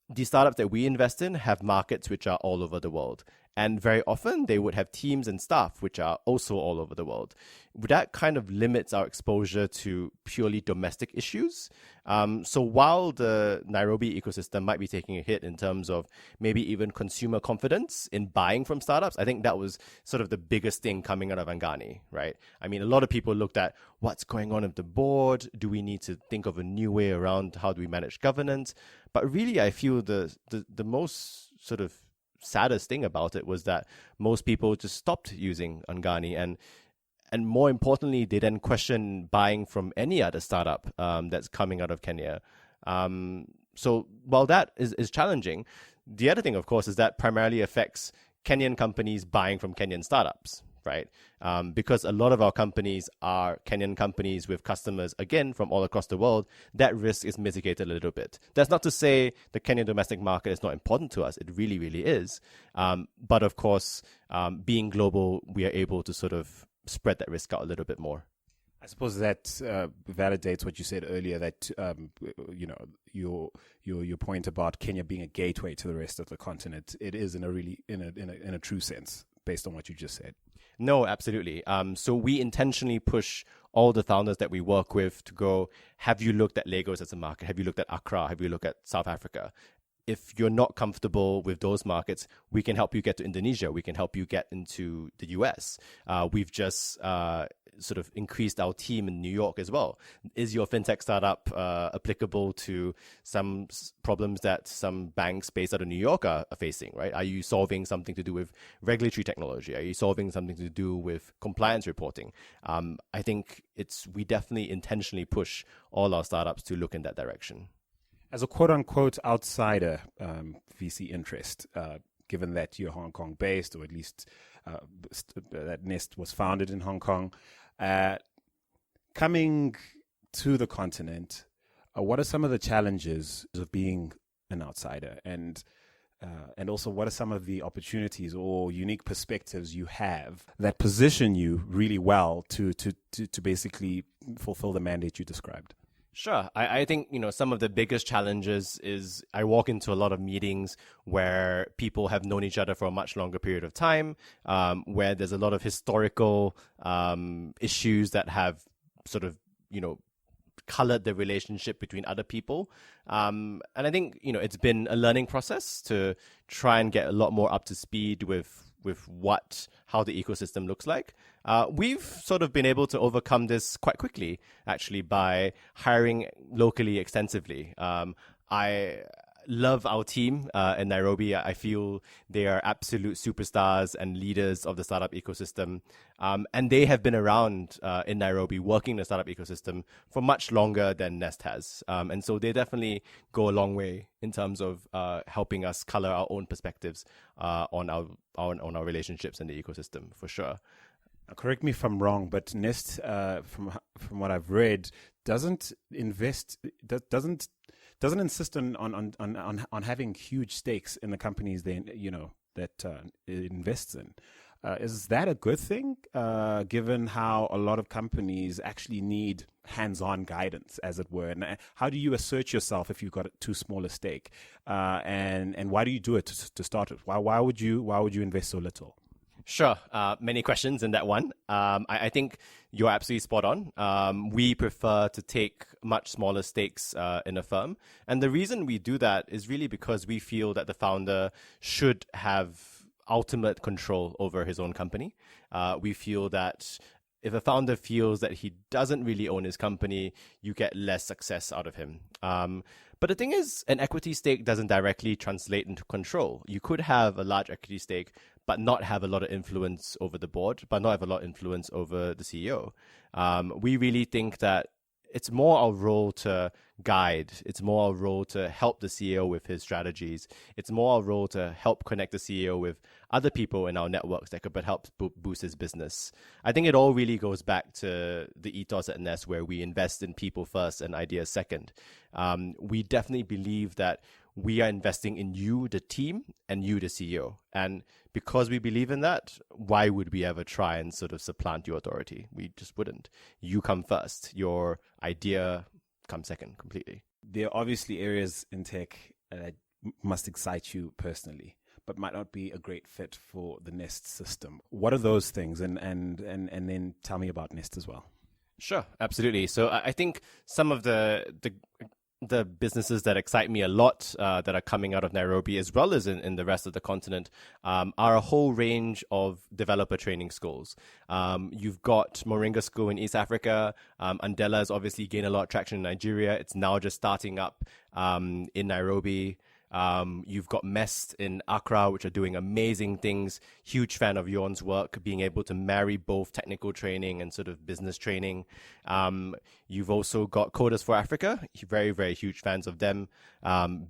the startups that we invest in have markets which are all over the world. And very often they would have teams and staff which are also all over the world. That kind of limits our exposure to purely domestic issues. So while the Nairobi ecosystem might be taking a hit in terms of maybe even consumer confidence in buying from startups, I think that was sort of the biggest thing coming out of Ngani, right? I mean, a lot of people looked at what's going on with the board. Do we need to think of a new way around how do we manage governance? But really, I feel the most sort of saddest thing about it was that most people just stopped using Ngani, and more importantly, they then question buying from any other startup that's coming out of Kenya. So while that is challenging, the other thing, of course, is that primarily affects Kenyan companies buying from Kenyan startups, right? Because a lot of our companies are Kenyan companies with customers, again, from all across the world, that risk is mitigated a little bit. That's not to say the Kenyan domestic market is not important to us. It really, really is. But of course, being global, we are able to sort of spread that risk out a little bit more. I suppose that validates what you said earlier, that your point about Kenya being a gateway to the rest of the continent. It is in a true sense, based on what you just said. No, absolutely. So we intentionally push all the founders that we work with to go, have you looked at Lagos as a market? Have you looked at Accra? Have you looked at South Africa? If you're not comfortable with those markets, we can help you get to Indonesia. We can help you get into the US. We've just sort of increased our team in New York as well. Is your fintech startup applicable to some problems that some banks based out of New York are facing, right? Are you solving something to do with regulatory technology? Are you solving something to do with compliance reporting? I think we definitely intentionally push all our startups to look in that direction. As a quote-unquote outsider VC interest, given that you're Hong Kong-based, or at least that Nest was founded in Hong Kong, coming to the continent, what are some of the challenges of being an outsider? And also, what are some of the opportunities or unique perspectives you have that position you really well to basically fulfill the mandate you described? Sure. I think, some of the biggest challenges is I walk into a lot of meetings where people have known each other for a much longer period of time, where there's a lot of historical issues that have sort of, colored the relationship between other people. And I think, it's been a learning process to try and get a lot more up to speed with how the ecosystem looks like. We've sort of been able to overcome this quite quickly, actually, by hiring locally extensively. love our team in Nairobi. I feel they are absolute superstars and leaders of the startup ecosystem. And they have been around in Nairobi working the startup ecosystem for much longer than Nest has. And so they definitely go a long way in terms of helping us color our own perspectives on our relationships in the ecosystem, for sure. Correct me if I'm wrong, but Nest, from what I've read, doesn't insist on having huge stakes in the companies that it invests in. Is that a good thing, given how a lot of companies actually need hands-on guidance, as it were? And how do you assert yourself if you've got too small a stake? And why do you do it to start with? Why would you invest so little? Sure. Many questions in that one. I think you're absolutely spot on. We prefer to take much smaller stakes in a firm. And the reason we do that is really because we feel that the founder should have ultimate control over his own company. We feel that if a founder feels that he doesn't really own his company, you get less success out of him. But the thing is, an equity stake doesn't directly translate into control. You could have a large equity stake, but not have a lot of influence over the board, but not have a lot of influence over the CEO. We really think that it's more our role to guide. It's more our role to help the CEO with his strategies. It's more our role to help connect the CEO with other people in our networks that could help boost his business. I think it all really goes back to the ethos at Nest, where we invest in people first and ideas second. We definitely believe that we are investing in you, the team, and you, the CEO. And because we believe in that, why would we ever try and sort of supplant your authority? We just wouldn't. You come first. Your idea comes second completely. There are obviously areas in tech that must excite you personally, but might not be a great fit for the Nest system. What are those things? And then tell me about Nest as well. Sure, absolutely. So I think some of the businesses that excite me a lot that are coming out of Nairobi, as well as in the rest of the continent, are a whole range of developer training schools. You've got Moringa School in East Africa. Andela has obviously gained a lot of traction in Nigeria. It's now just starting up in Nairobi. You've got Mest in Accra, which are doing amazing things. Huge fan of Yorn's work, being able to marry both technical training and sort of business training. You've also got Coders for Africa, very, very huge fans of them,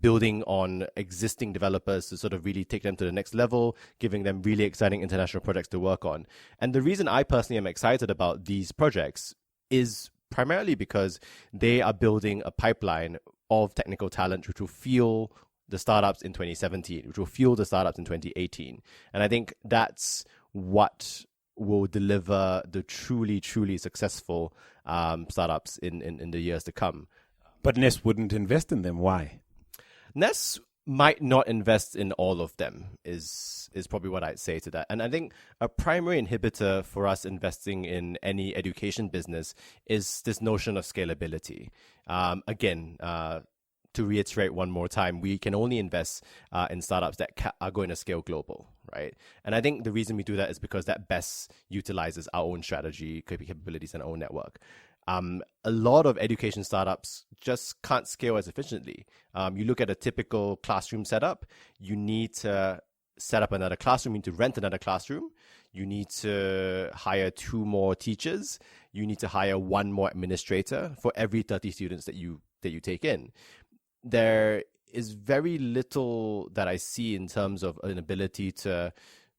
building on existing developers to sort of really take them to the next level, giving them really exciting international projects to work on. And the reason I personally am excited about these projects is primarily because they are building a pipeline of technical talent which will fuel the startups in 2017, which will fuel the startups in 2018. And I think that's what will deliver the truly, truly successful startups in the years to come. But Nest wouldn't invest in them. Why? Nest might not invest in all of them is probably what I'd say to that. And I think a primary inhibitor for us investing in any education business is this notion of scalability. To reiterate one more time, we can only invest in startups that are going to scale global, right? And I think the reason we do that is because that best utilizes our own strategy, capabilities, and our own network. A lot of education startups just can't scale as efficiently. You look at a typical classroom setup, you need to set up another classroom, you need to rent another classroom, you need to hire 2 more teachers, you need to hire 1 more administrator for every 30 students that you take in. There is very little that I see in terms of an ability to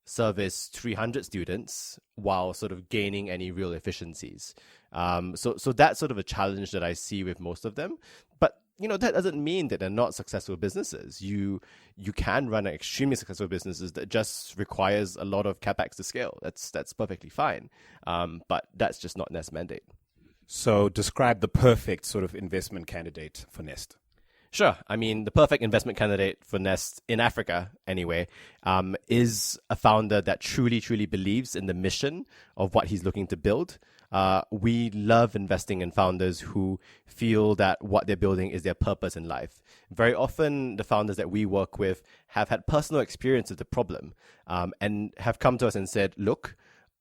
service 300 students while sort of gaining any real efficiencies. So that's sort of a challenge that I see with most of them. But that doesn't mean that they're not successful businesses. You can run an extremely successful businesses that just requires a lot of capex to scale. That's perfectly fine. But that's just not Nest's mandate. So describe the perfect sort of investment candidate for Nest. Sure. I mean, the perfect investment candidate for Nest in Africa, anyway, is a founder that truly, truly believes in the mission of what he's looking to build. We love investing in founders who feel that what they're building is their purpose in life. Very often, the founders that we work with have had personal experience with the problem and have come to us and said, look,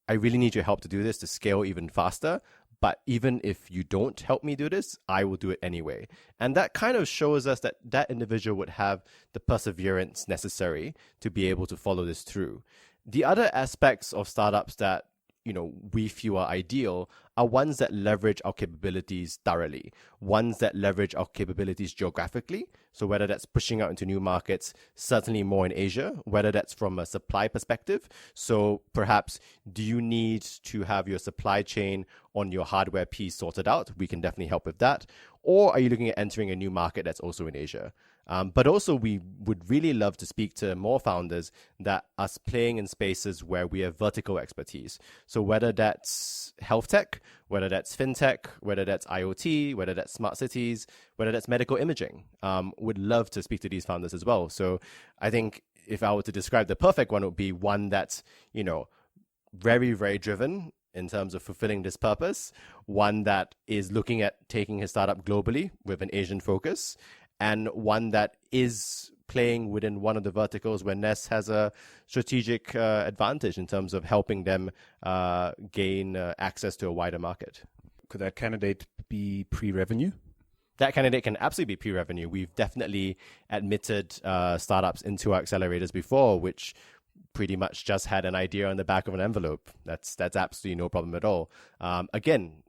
I really need your help to do this, to scale even faster, but even if you don't help me do this, I will do it anyway. And that kind of shows us that that individual would have the perseverance necessary to be able to follow this through. The other aspects of startups that we feel are ideal are ones that leverage our capabilities thoroughly, ones that leverage our capabilities geographically. So whether that's pushing out into new markets, certainly more in Asia, whether that's from a supply perspective. So perhaps, do you need to have your supply chain on your hardware piece sorted out? We can definitely help with that. Or are you looking at entering a new market that's also in Asia? But also, we would really love to speak to more founders that are playing in spaces where we have vertical expertise. So whether that's health tech, whether that's fintech, whether that's IoT, whether that's smart cities, whether that's medical imaging, would love to speak to these founders as well. So I think if I were to describe the perfect one, it would be one that's, very, very driven in terms of fulfilling this purpose, one that is looking at taking his startup globally with an Asian focus, and one that is playing within one of the verticals where Ness has a strategic advantage in terms of helping them gain access to a wider market. Could that candidate be pre-revenue? That candidate can absolutely be pre-revenue. We've definitely admitted startups into our accelerators before, which pretty much just had an idea on the back of an envelope. That's absolutely no problem at all. Again,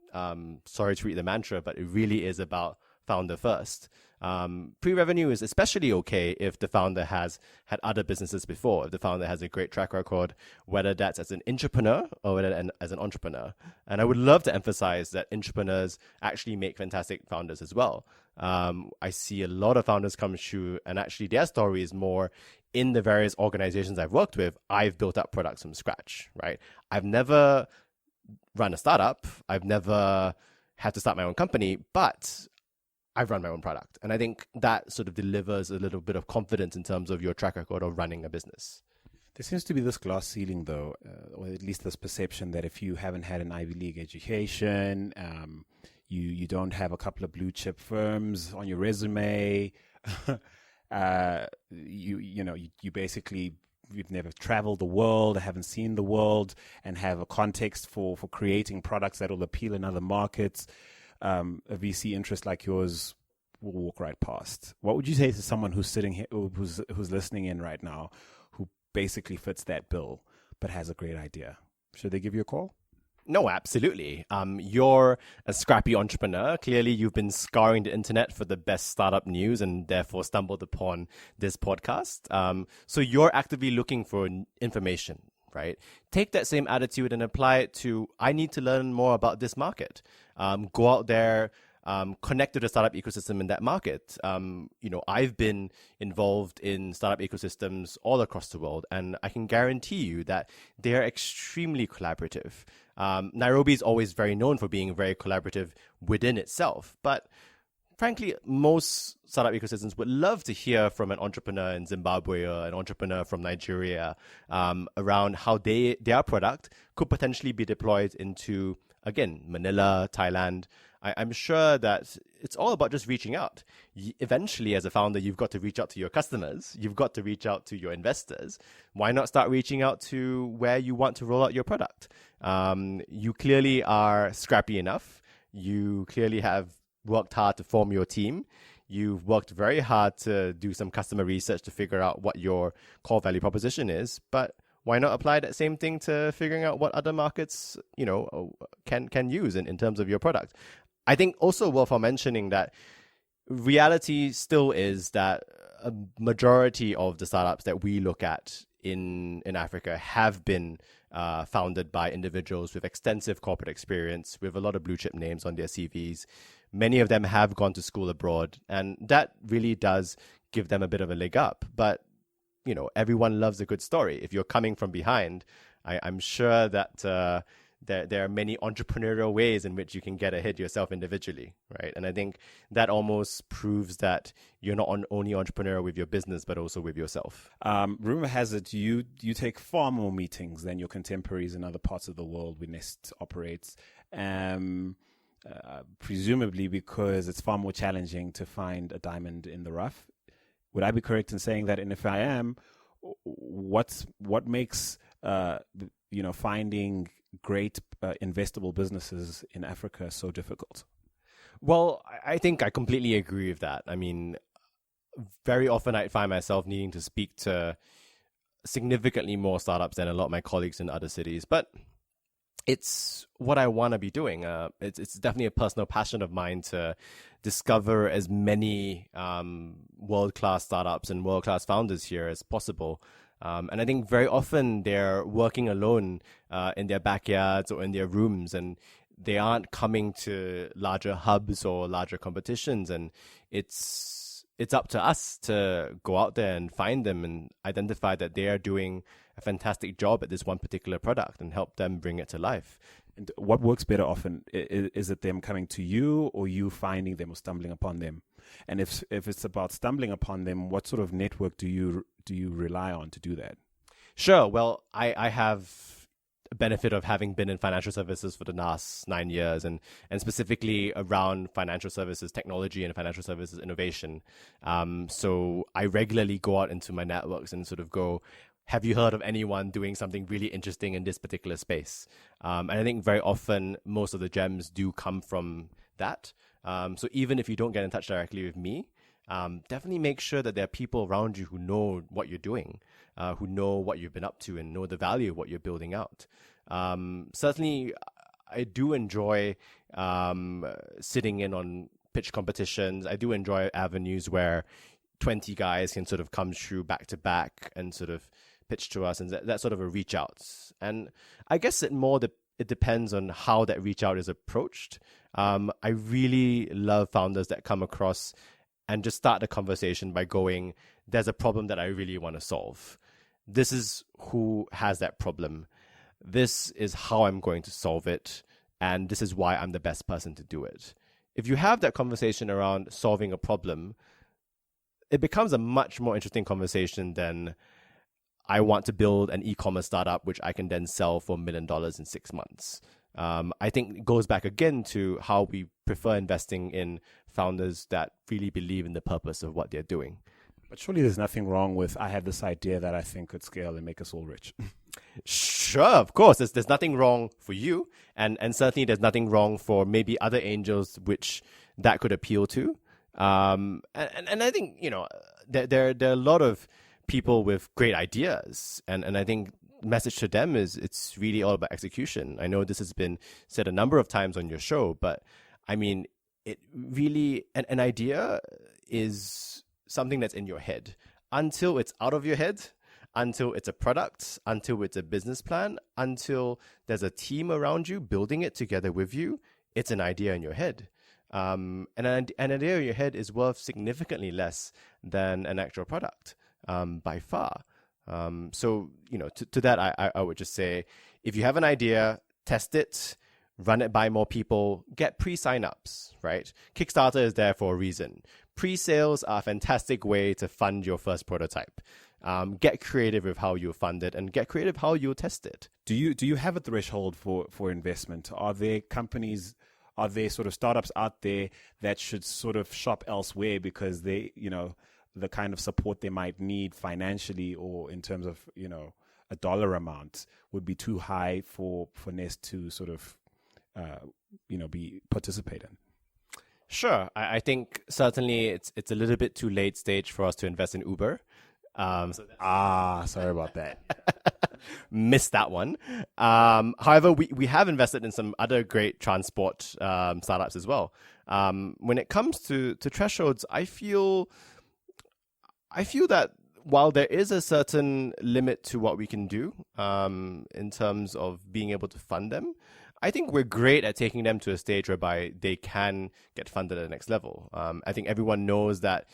sorry to read the mantra, but it really is about founder first. Pre-revenue is especially okay if the founder has had other businesses before, if the founder has a great track record, whether that's as an entrepreneur or whether as an entrepreneur. And I would love to emphasize that entrepreneurs actually make fantastic founders as well. I see a lot of founders come through, and actually their story is more in the various organizations I've worked with. I've built up products from scratch, right? I've never run a startup. I've never had to start my own company, but I've run my own product. And I think that sort of delivers a little bit of confidence in terms of your track record of running a business. There seems to be this glass ceiling, though, or at least this perception that if you haven't had an Ivy League education, you don't have a couple of blue chip firms on your resume, you basically, you've never traveled the world, haven't seen the world, and have a context for creating products that will appeal in other markets. A VC interest like yours will walk right past. What would you say to someone who's sitting here, who's listening in right now, who basically fits that bill but has a great idea? Should they give you a call? No, absolutely. You're a scrappy entrepreneur. Clearly, you've been scouring the internet for the best startup news and therefore stumbled upon this podcast. So you're actively looking for information, right? Take that same attitude and apply it to, I need to learn more about this market. Go out there, connect to the startup ecosystem in that market. I've been involved in startup ecosystems all across the world, and I can guarantee you that they are extremely collaborative. Nairobi is always very known for being very collaborative within itself, but frankly, most startup ecosystems would love to hear from an entrepreneur in Zimbabwe or an entrepreneur from Nigeria around how their product could potentially be deployed into, again, Manila, Thailand. I'm sure that it's all about just reaching out. Eventually, as a founder, you've got to reach out to your customers. You've got to reach out to your investors. Why not start reaching out to where you want to roll out your product? You clearly are scrappy enough. You clearly have worked hard to form your team. You've worked very hard to do some customer research to figure out what your core value proposition is. But why not apply that same thing to figuring out what other markets, can use in terms of your product? I think also worth mentioning that reality still is that a majority of the startups that we look at in Africa have been founded by individuals with extensive corporate experience, with a lot of blue chip names on their CVs. Many of them have gone to school abroad, and that really does give them a bit of a leg up. But everyone loves a good story. If you're coming from behind, I'm sure that there are many entrepreneurial ways in which you can get ahead yourself individually, right? And I think that almost proves that you're not only entrepreneur with your business, but also with yourself. Rumor has it you take far more meetings than your contemporaries in other parts of the world where Nest operates. Presumably because it's far more challenging to find a diamond in the rough. Would I be correct in saying that? And if I am, what makes finding great investable businesses in Africa so difficult? Well, I think I completely agree with that. I mean, very often I find myself needing to speak to significantly more startups than a lot of my colleagues in other cities, but it's what I want to be doing. It's definitely a personal passion of mine to discover as many world-class startups and world-class founders here as possible. And I think very often they're working alone in their backyards or in their rooms, and they aren't coming to larger hubs or larger competitions. And it's up to us to go out there and find them and identify that they are doing a fantastic job at this one particular product and help them bring it to life. And what works better often? Is it them coming to you, or you finding them or stumbling upon them? And if it's about stumbling upon them, what sort of network do you rely on to do that? Sure. Well, I have a benefit of having been in financial services for the last 9 years, and specifically around financial services technology and financial services innovation. So I regularly go out into my networks and sort of go, have you heard of anyone doing something really interesting in this particular space? And I think very often most of the gems do come from that. So even if you don't get in touch directly with me, definitely make sure that there are people around you who know what you're doing, who know what you've been up to and know the value of what you're building out. Certainly, I do enjoy sitting in on pitch competitions. I do enjoy avenues where 20 guys can sort of come through back to back and sort of pitch to us, and that sort of a reach out. And I guess it depends on how that reach out is approached. I really love founders that come across and just start the conversation by going, there's a problem that I really want to solve. This is who has that problem. This is how I'm going to solve it. And this is why I'm the best person to do it. If you have that conversation around solving a problem, it becomes a much more interesting conversation than I want to build an e-commerce startup, which I can then sell for $1 million in 6 months. I think it goes back again to how we prefer investing in founders that really believe in the purpose of what they're doing. But surely there's nothing wrong with, I have this idea that I think could scale and make us all rich. Sure, of course. There's nothing wrong for you. And certainly there's nothing wrong for maybe other angels which that could appeal to. And I think, there are a lot of people with great ideas. And I think message to them is it's really all about execution. I know this has been said a number of times on your show, but I mean, it really, an idea is something that's in your head. Until it's out of your head, until it's a product, until it's a business plan, until there's a team around you building it together with you, it's an idea in your head. And an idea in your head is worth significantly less than an actual product, by far. So, to that, I would just say, if you have an idea, test it, run it by more people, get pre-sign-ups, right? Kickstarter is there for a reason. Pre-sales are a fantastic way to fund your first prototype. Get creative with how you fund it and get creative how you test it. Do you have a threshold for investment? Are there sort of startups out there that should sort of shop elsewhere because they, the kind of support they might need financially or in terms of, a dollar amount would be too high for Nest to sort of, participate in? Sure. I think certainly it's a little bit too late stage for us to invest in Uber. Sorry about that. Missed that one. However, we have invested in some other great transport startups as well. When it comes to thresholds, I feel that while there is a certain limit to what we can do in terms of being able to fund them, I think we're great at taking them to a stage whereby they can get funded at the next level. I think everyone knows that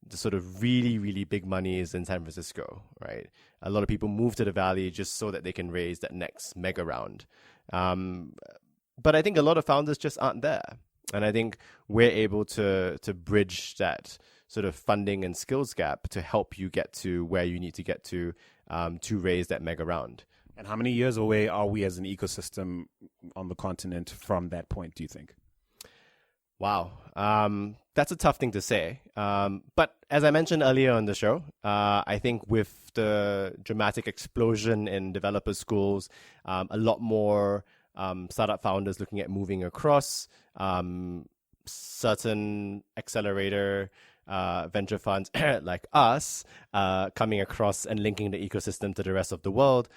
the sort of really, really big money is in San Francisco, right? A lot of people move to the Valley just so that they can raise that next mega round. But I think a lot of founders just aren't there. And I think we're able to bridge that sort of funding and skills gap to help you get to where you need to get to raise that mega round. And how many years away are we as an ecosystem on the continent from that point, do you think? Wow. That's a tough thing to say. But as I mentioned earlier on the show, I think with the dramatic explosion in developer schools, a lot more startup founders looking at moving across, certain accelerator venture funds like us coming across and linking the ecosystem to the rest of the world.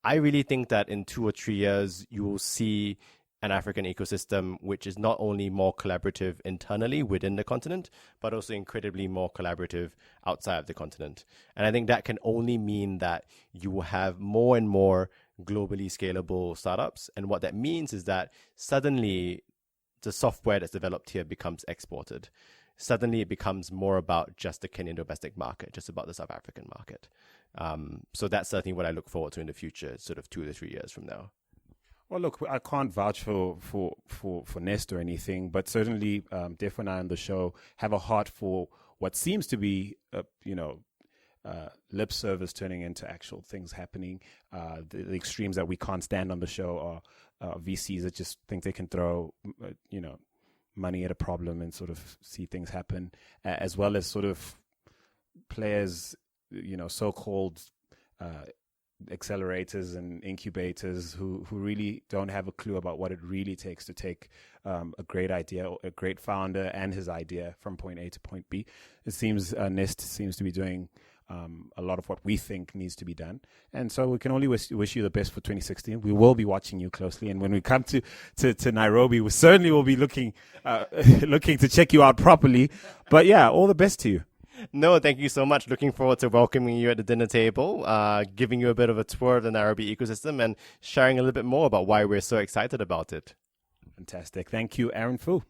I really think that in 2 or 3 years, you will see an African ecosystem which is not only more collaborative internally within the continent, but also incredibly more collaborative outside of the continent. And I think that can only mean that you will have more and more globally scalable startups. And what that means is that suddenly the software that's developed here becomes exported. Suddenly it becomes more about just the Kenyan domestic market, just about the South African market. So that's certainly what I look forward to in the future, sort of 2 to 3 years from now. Well, look, I can't vouch for Nest or anything, but certainly Defo and I on the show have a heart for what seems to be, lip service turning into actual things happening. The extremes that we can't stand on the show are VCs that just think they can throw, money at a problem and sort of see things happen, as well as sort of players, so-called accelerators and incubators who really don't have a clue about what it really takes to take a great idea, a great founder and his idea from point A to point B. It seems Nest seems to be doing a lot of what we think needs to be done. And so we can only wish you the best for 2016. We will be watching you closely. And when we come to Nairobi, we certainly will be looking to check you out properly. But yeah, all the best to you. No, thank you so much. Looking forward to welcoming you at the dinner table, giving you a bit of a tour of the Nairobi ecosystem and sharing a little bit more about why we're so excited about it. Fantastic. Thank you, Aaron Fu.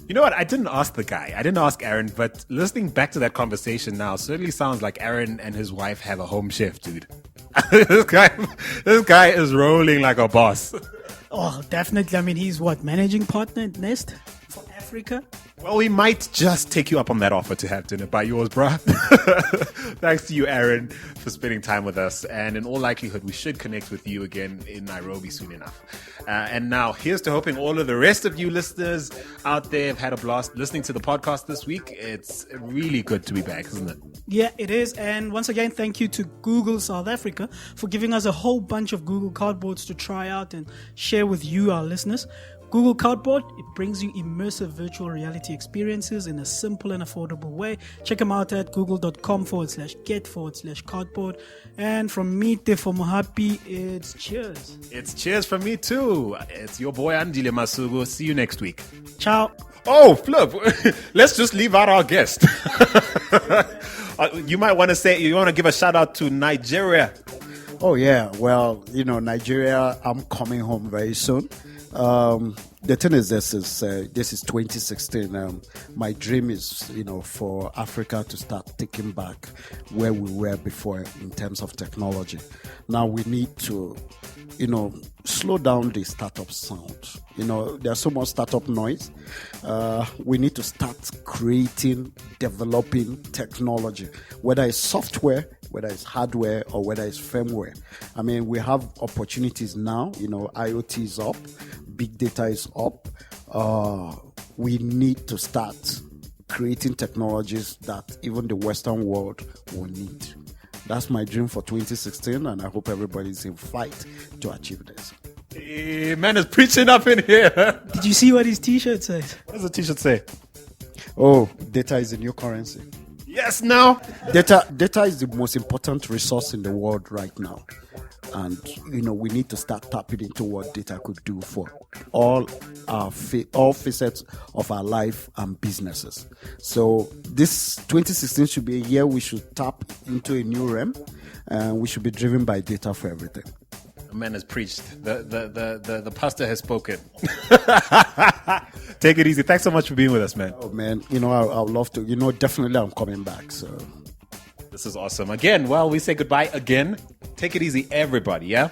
You know what? I didn't ask the guy. I didn't ask Aaron, but listening back to that conversation now certainly sounds like Aaron and his wife have a home chef, dude. This guy is rolling like a boss. Oh, definitely. I mean, he's managing partner at Nest for Africa? Well, we might just take you up on that offer to have dinner by yours, bruh. Thanks to you, Aaron, for spending time with us. And in all likelihood, we should connect with you again in Nairobi soon enough. And now, here's to hoping all of the rest of you listeners out there have had a blast listening to the podcast this week. It's really good to be back, isn't it? Yeah, it is. And once again, thank you to Google South Africa for giving us a whole bunch of Google Cardboards to try out and share with you, our listeners. Google Cardboard, it brings you immersive virtual reality experiences in a simple and affordable way. Check them out at google.com/get/cardboard. And from me, Tefo Mohapi, it's cheers. It's cheers from me too. It's your boy Andile Masugu. See you next week. Ciao. Oh, Flip, let's just leave out our guest. You might want to say, you want to give a shout out to Nigeria. Oh, yeah. Well, Nigeria, I'm coming home very soon. The thing is, this is 2016. My dream is, for Africa to start taking back where we were before in terms of technology. Now we need to, slow down the startup sound. There's so much startup noise. We need to start developing technology, whether it's software, whether it's hardware, or whether it's firmware. I mean, we have opportunities now. IoT is up, big data is up. We need to start creating technologies that even the Western world will need. That's my dream for 2016, and I hope everybody's in fight to achieve this. Hey, man is preaching up in here. Did you see what his t-shirt says? What does the t-shirt say? Oh, data is the new currency. Yes, now. Data is the most important resource in the world right now. And, we need to start tapping into what data could do for all facets of our life and businesses. So this 2016 should be a year we should tap into a new realm, and we should be driven by data for everything. The man has preached. The pastor has spoken. Take it easy. Thanks so much for being with us, man. Oh, man. I would love to. Definitely I'm coming back. So this is awesome. Again, we say goodbye again. Take it easy, everybody, yeah?